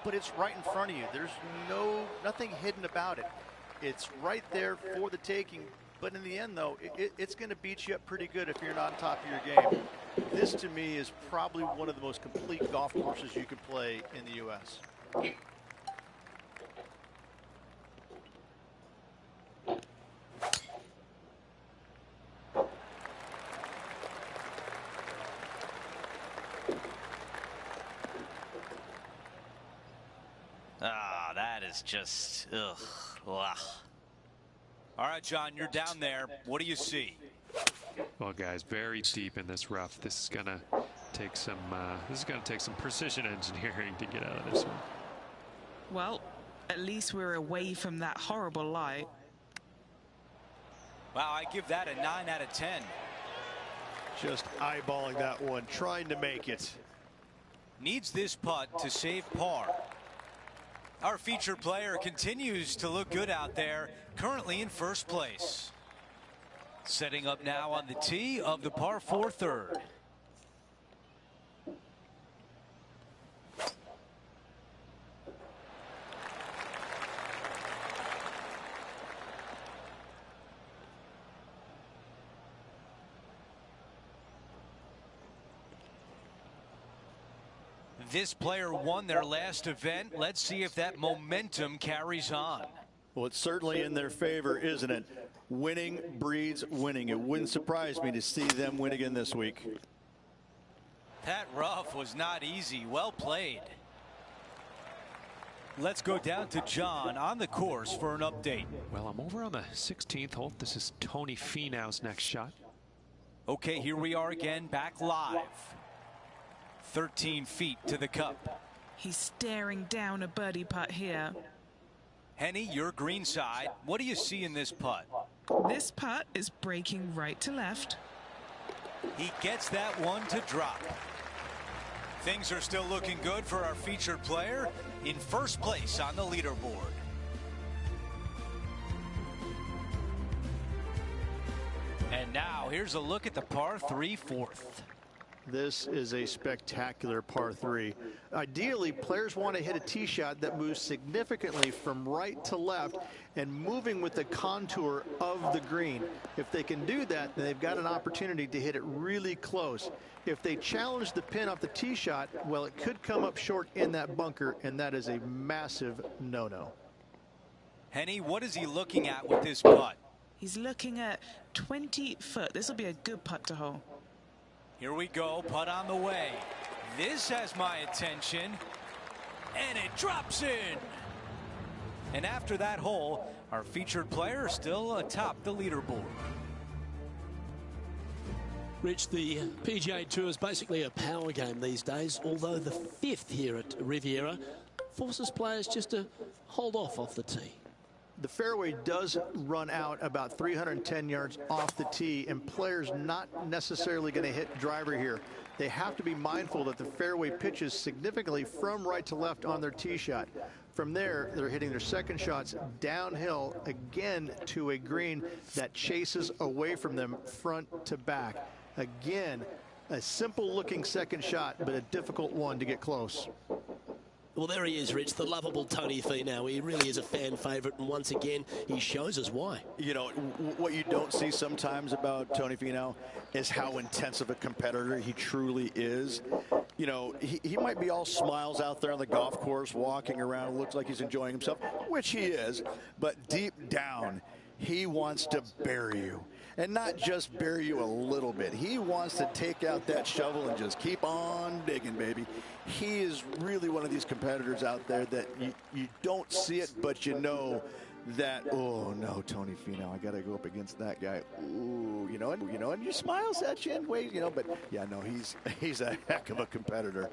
but it's right in front of you. There's nothing hidden about it. It's right there for the taking, but in the end, though, it's going to beat you up pretty good if you're not on top of your game. This, to me, is probably one of the most complete golf courses you could play in the U.S. Ah, that is just, ugh. Wow. All right, John, you're down there. What do you see? Well, guys, very deep in this rough. This is gonna take some. Precision engineering to get out of this one. Well, at least we're away from that horrible lie. Wow, I give that a 9 out of 10. Just eyeballing that one, trying to make it. Needs this putt to save par. Our featured player continues to look good out there, currently in first place. Setting up now on the tee of the par 4 third. This player won their last event. Let's see if that momentum carries on. Well, it's certainly in their favor, isn't it? Winning breeds winning. It wouldn't surprise me to see them win again this week. That rough was not easy. Well played. Let's go down to John on the course for an update. Well, I'm over on the 16th hole. This is Tony Finau's next shot. Okay, here we are again, back live. 13 feet to the cup. He's staring down a birdie putt here. Henny, your green side. What do you see in this putt? This putt is breaking right to left. He gets that one to drop. Things are still looking good for our featured player in first place on the leaderboard. And now here's a look at the par 3 fourth. This is a spectacular par 3. Ideally, players want to hit a tee shot that moves significantly from right to left and moving with the contour of the green. If they can do that, then they've got an opportunity to hit it really close. If they challenge the pin off the tee shot, well, it could come up short in that bunker, and that is a massive no-no. Henny, what is he looking at with this putt? He's looking at 20 foot. This will be a good putt to hole. Here we go, putt on the way. This has my attention, and it drops in. And after that hole, our featured player is still atop the leaderboard. Rich, the PGA Tour is basically a power game these days, although the 5th here at Riviera forces players just to hold off the tee. The fairway does run out about 310 yards off the tee, and players not necessarily going to hit driver here. They have to be mindful that the fairway pitches significantly from right to left on their tee shot. From there, they're hitting their second shots downhill again to a green that chases away from them front to back. Again, a simple looking second shot, but a difficult one to get close. Well, there he is, Rich, the lovable Tony Finau. He really is a fan favorite, and once again, he shows us why. You know, what you don't see sometimes about Tony Finau is how intense of a competitor he truly is. You know, he might be all smiles out there on the golf course, walking around, looks like he's enjoying himself, which he is, but deep down, he wants to bury you. And not just bury you a little bit. He wants to take out that shovel and just keep on digging, baby. He is really one of these competitors out there that you don't see it, but you know that, oh no, Tony Finau, I got to go up against that guy. Ooh, you know, and your smiles at you and wait, you know, but yeah, no, he's a heck of a competitor.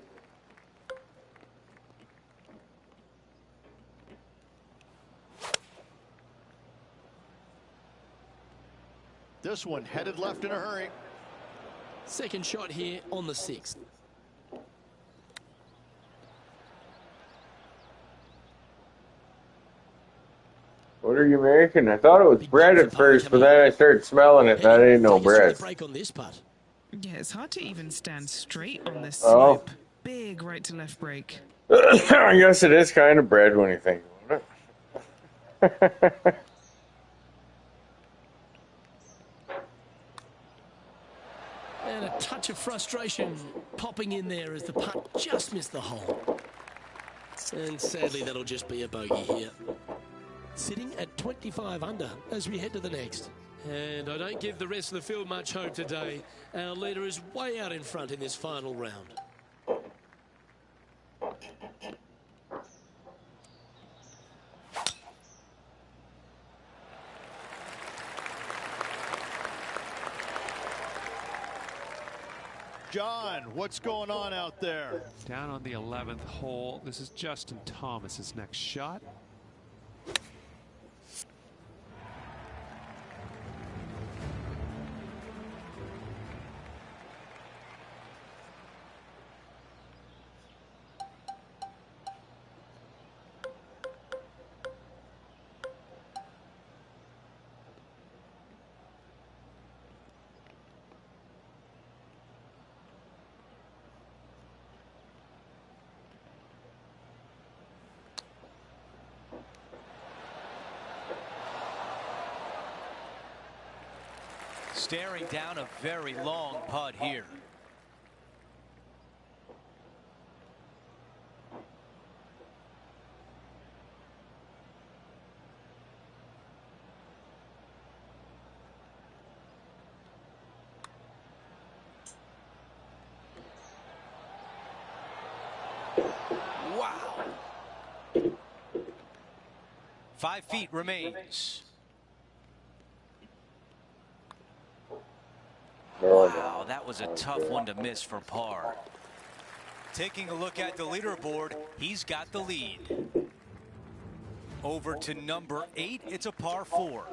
this one headed left in a hurry. Second shot here on the 6th. What are you making? I thought it was bread at first, but then I started smelling it. That ain't no bread. Break on this putt. Yeah, it's hard to even stand straight on this Oh. slope. Big right to left break. I guess it is kind of bread when you think about it. And a touch of frustration popping in there as the putt just missed the hole. And sadly, that'll just be a bogey here. Sitting at 25 under as we head to the next. And I don't give the rest of the field much hope today. Our leader is way out in front in this final round. John, what's going on out there? Down on the 11th hole. This is Justin Thomas's next shot. Staring down a very long putt here. Wow. 5 feet remains. Wow, that was a tough one to miss for par. Taking a look at the leaderboard, he's got the lead. Over to number 8, it's a par 4.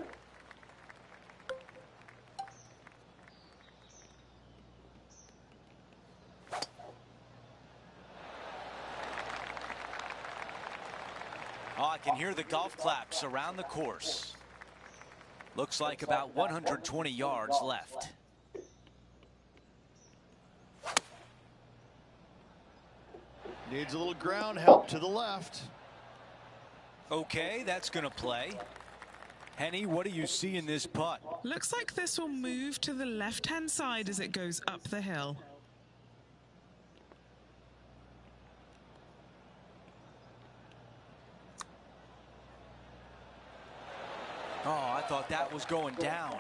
Oh, I can hear the golf claps around the course. Looks like about 120 yards left. Needs a little ground help to the left. Okay, that's going to play. Henny, what do you see in this putt? Looks like this will move to the left-hand side as it goes up the hill. Oh, I thought that was going down.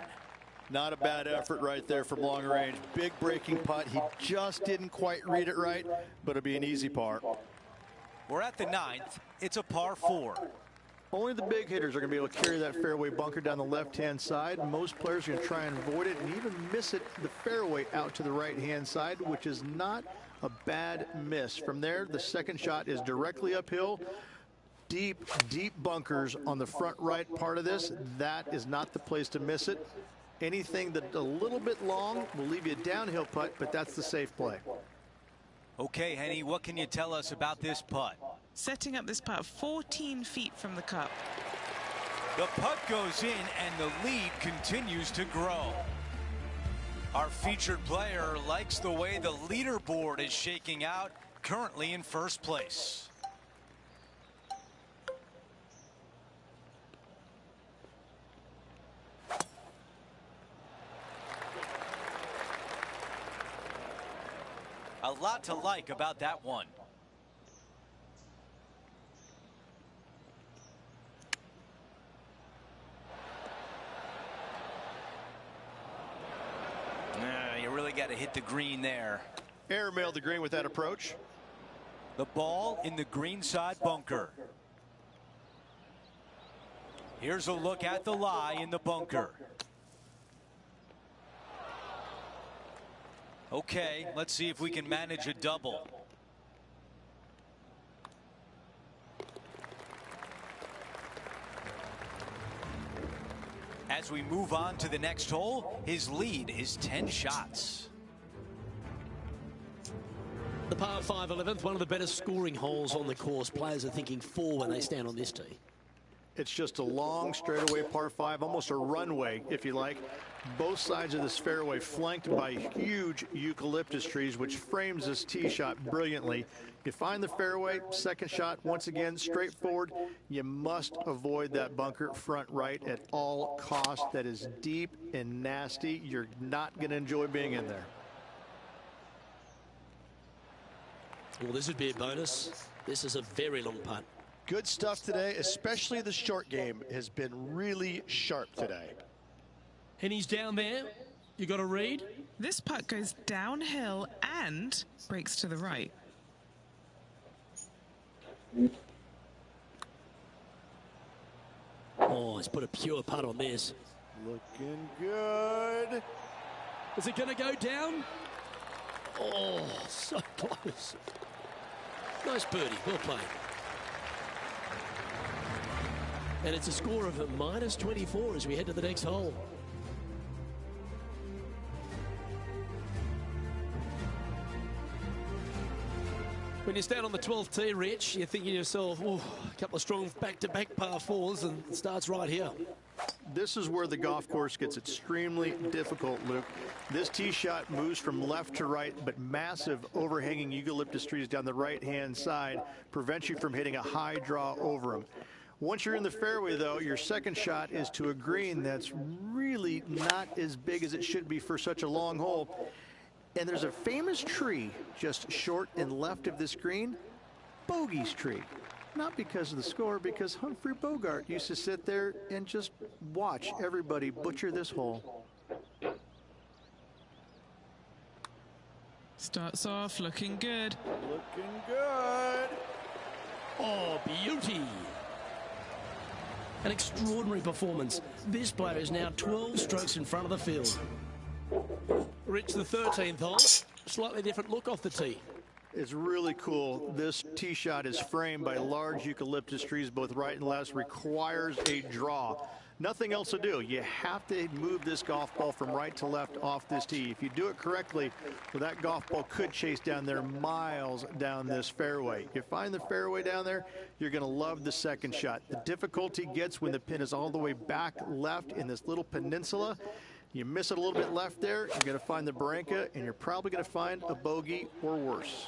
Not a bad effort right there from long range. Big breaking putt. He just didn't quite read it right, but it'll be an easy par. We're at the 9th. It's a par 4. Only the big hitters are going to be able to carry that fairway bunker down the left-hand side. Most players are going to try and avoid it and even miss it the fairway out to the right-hand side, which is not a bad miss. From there, the second shot is directly uphill. Deep, deep bunkers on the front right part of this. That is not the place to miss it. Anything that's a little bit long will leave you a downhill putt, but that's the safe play. Okay, Henny, what can you tell us about this putt? Setting up this putt 14 feet from the cup. The putt goes in and the lead continues to grow. Our featured player likes the way the leaderboard is shaking out, currently in first place. A lot to like about that one. You really got to hit the green there. Airmail the green with that approach. The ball in the green side bunker. Here's a look at the lie in the bunker. Okay, let's see if we can manage a double. As we move on to the next hole, his lead is 10 shots. The par 5 11th, one of the better scoring holes on the course. Players are thinking 4 when they stand on this tee. It's just a long straightaway par 5, almost a runway, if you like. Both sides of this fairway flanked by huge eucalyptus trees, which frames this tee shot brilliantly. You find the fairway, second shot, once again, straightforward. You must avoid that bunker front right at all costs. That is deep and nasty. You're not going to enjoy being in there. Well, this would be a bonus. This is a very long putt. Good stuff today, especially the short game has been really sharp today. And he's down there. You got to read. This putt goes downhill and breaks to the right. Oh, he's put a pure putt on this. Looking good. Is it going to go down? Oh, so close. Nice birdie. Well played. And it's a score of a -24 as we head to the next hole. When you stand on the 12th tee, Rich, you're thinking to yourself, oh, a couple of strong back-to-back par 4s, and it starts right here. This is where the golf course gets extremely difficult, Luke. This tee shot moves from left to right, but massive overhanging eucalyptus trees down the right-hand side prevent you from hitting a high draw over them. Once you're in the fairway, though, your second shot is to a green that's really not as big as it should be for such a long hole. And there's a famous tree just short and left of this green, Bogey's tree. Not because of the score, because Humphrey Bogart used to sit there and just watch everybody butcher this hole. Starts off looking good. Looking good. Oh, beauty. An extraordinary performance. This player is now 12 strokes in front of the field. Rich, the 13th hole, slightly different look off the tee. It's really cool. This tee shot is framed by large eucalyptus trees, both right and left, requires a draw. Nothing else to do. You have to move this golf ball from right to left off this tee. If you do it correctly, well, that golf ball could chase down there miles down this fairway. You find the fairway down there, you're going to love the second shot. The difficulty gets when the pin is all the way back left in this little peninsula. You miss it a little bit left there, you're going to find the barranca, and you're probably going to find a bogey or worse.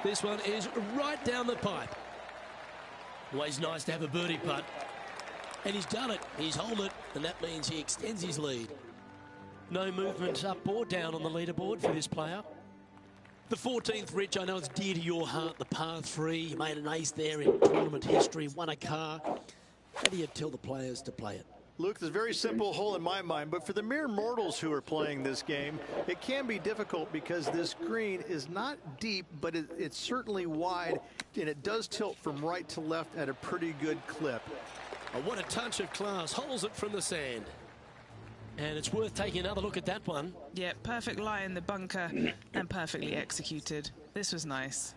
This one is right down the pipe. Always nice to have a birdie putt. And he's done it. He's held it, and that means he extends his lead. No movement up or down on the leaderboard for this player. The 14th, Rich, I know it's dear to your heart, the par 3. You made an ace there in tournament history, won a car. How do you tell the players to play it? Luke, it's a very simple hole in my mind, but for the mere mortals who are playing this game, it can be difficult because this green is not deep, but it's certainly wide, and it does tilt from right to left at a pretty good clip. Oh, what a touch of class. Holds it from the sand. And it's worth taking another look at that one. Yeah, perfect lie in the bunker and perfectly executed. This was nice.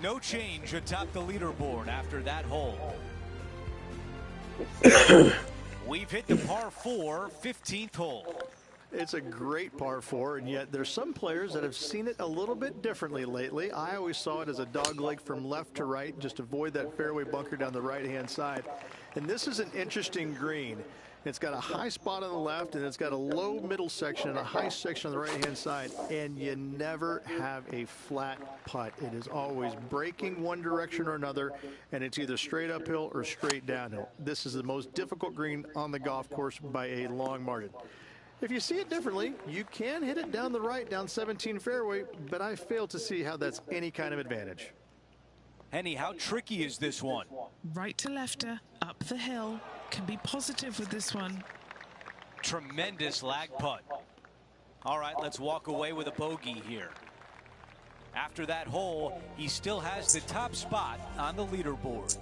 No change atop the leaderboard after that hole. We've hit the par 4, 15th hole. It's a great par 4, and yet there's some players that have seen it a little bit differently lately. I always saw it as a dog leg from left to right, just avoid that fairway bunker down the right-hand side. And this is an interesting green. It's got a high spot on the left, and it's got a low middle section and a high section on the right-hand side, and you never have a flat putt. It is always breaking one direction or another, and it's either straight uphill or straight downhill. This is the most difficult green on the golf course by a long margin. If you see it differently, you can hit it down the right, down 17 fairway, but I fail to see how that's any kind of advantage. Henny, how tricky is this one? Right to lefter, up the hill. Can be positive with this one. Tremendous lag putt. All right, let's walk away with a bogey here. After that hole, he still has the top spot on the leaderboard.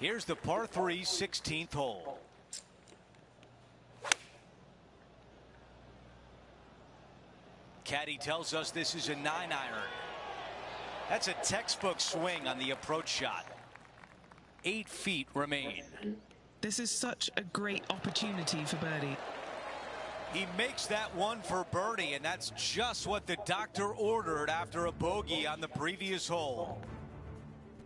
Here's the par 3, 16th hole. Caddy tells us this is a 9-iron. That's a textbook swing on the approach shot. 8 feet remain. This is such a great opportunity for birdie. He makes that one for birdie, and that's just what the doctor ordered after a bogey on the previous hole.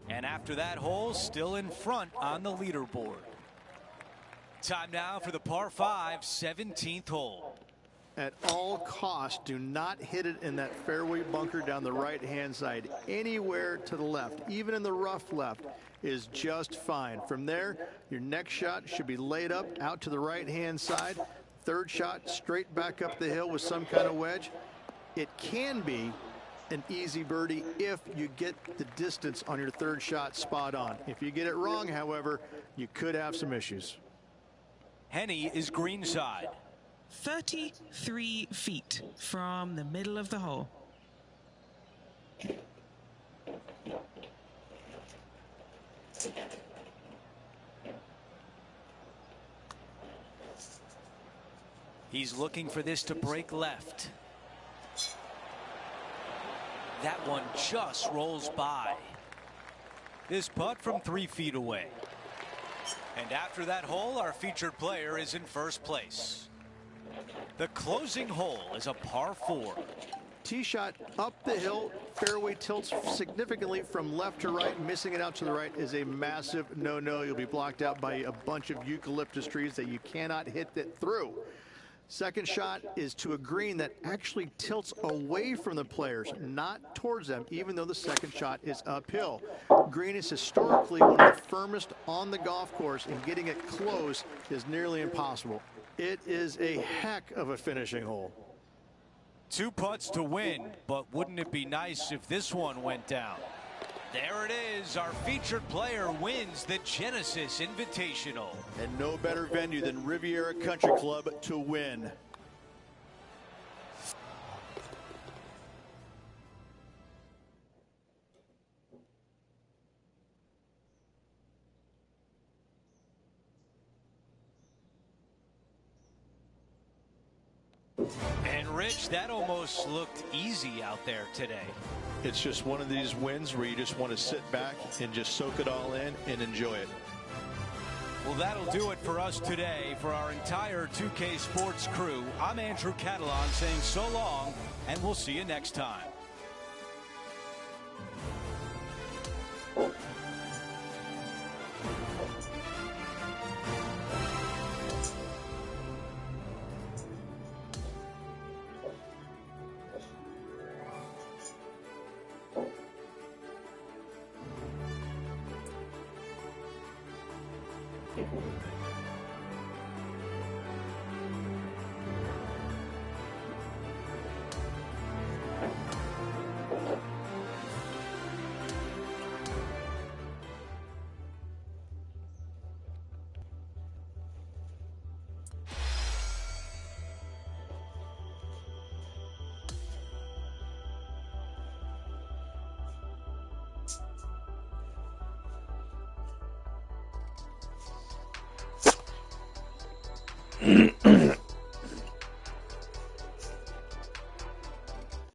And after that hole, still in front on the leaderboard. Time now for the par 5 17th hole. At all costs, do not hit it in that fairway bunker down the right-hand side. Anywhere to the left, even in the rough left, is just fine. From there, your next shot should be laid up out to the right-hand side. Third shot straight back up the hill with some kind of wedge. It can be an easy birdie if you get the distance on your third shot spot on. If you get it wrong, however, you could have some issues. Henny is greenside. 33 feet from the middle of the hole. He's looking for this to break left. That one just rolls by. This putt from 3 feet away. And after that hole, our featured player is in first place. The closing hole is a par 4. Tee shot up the hill, fairway tilts significantly from left to right. Missing it out to the right is a massive no-no. You'll be blocked out by a bunch of eucalyptus trees that you cannot hit it through. Second shot is to a green that actually tilts away from the players, not towards them, even though the second shot is uphill. Green is historically one of the firmest on the golf course, and getting it close is nearly impossible. It is a heck of a finishing hole. 2 putts to win, but wouldn't it be nice if this one went down? There it is. Our featured player wins the Genesis Invitational. And no better venue than Riviera Country Club to win. And Rich, that almost looked easy out there today. It's just one of these wins where you just want to sit back and just soak it all in and enjoy it. Well, that'll do it for us today. For our entire 2K Sports crew, I'm Andrew Catalan saying so long, and we'll see you next time.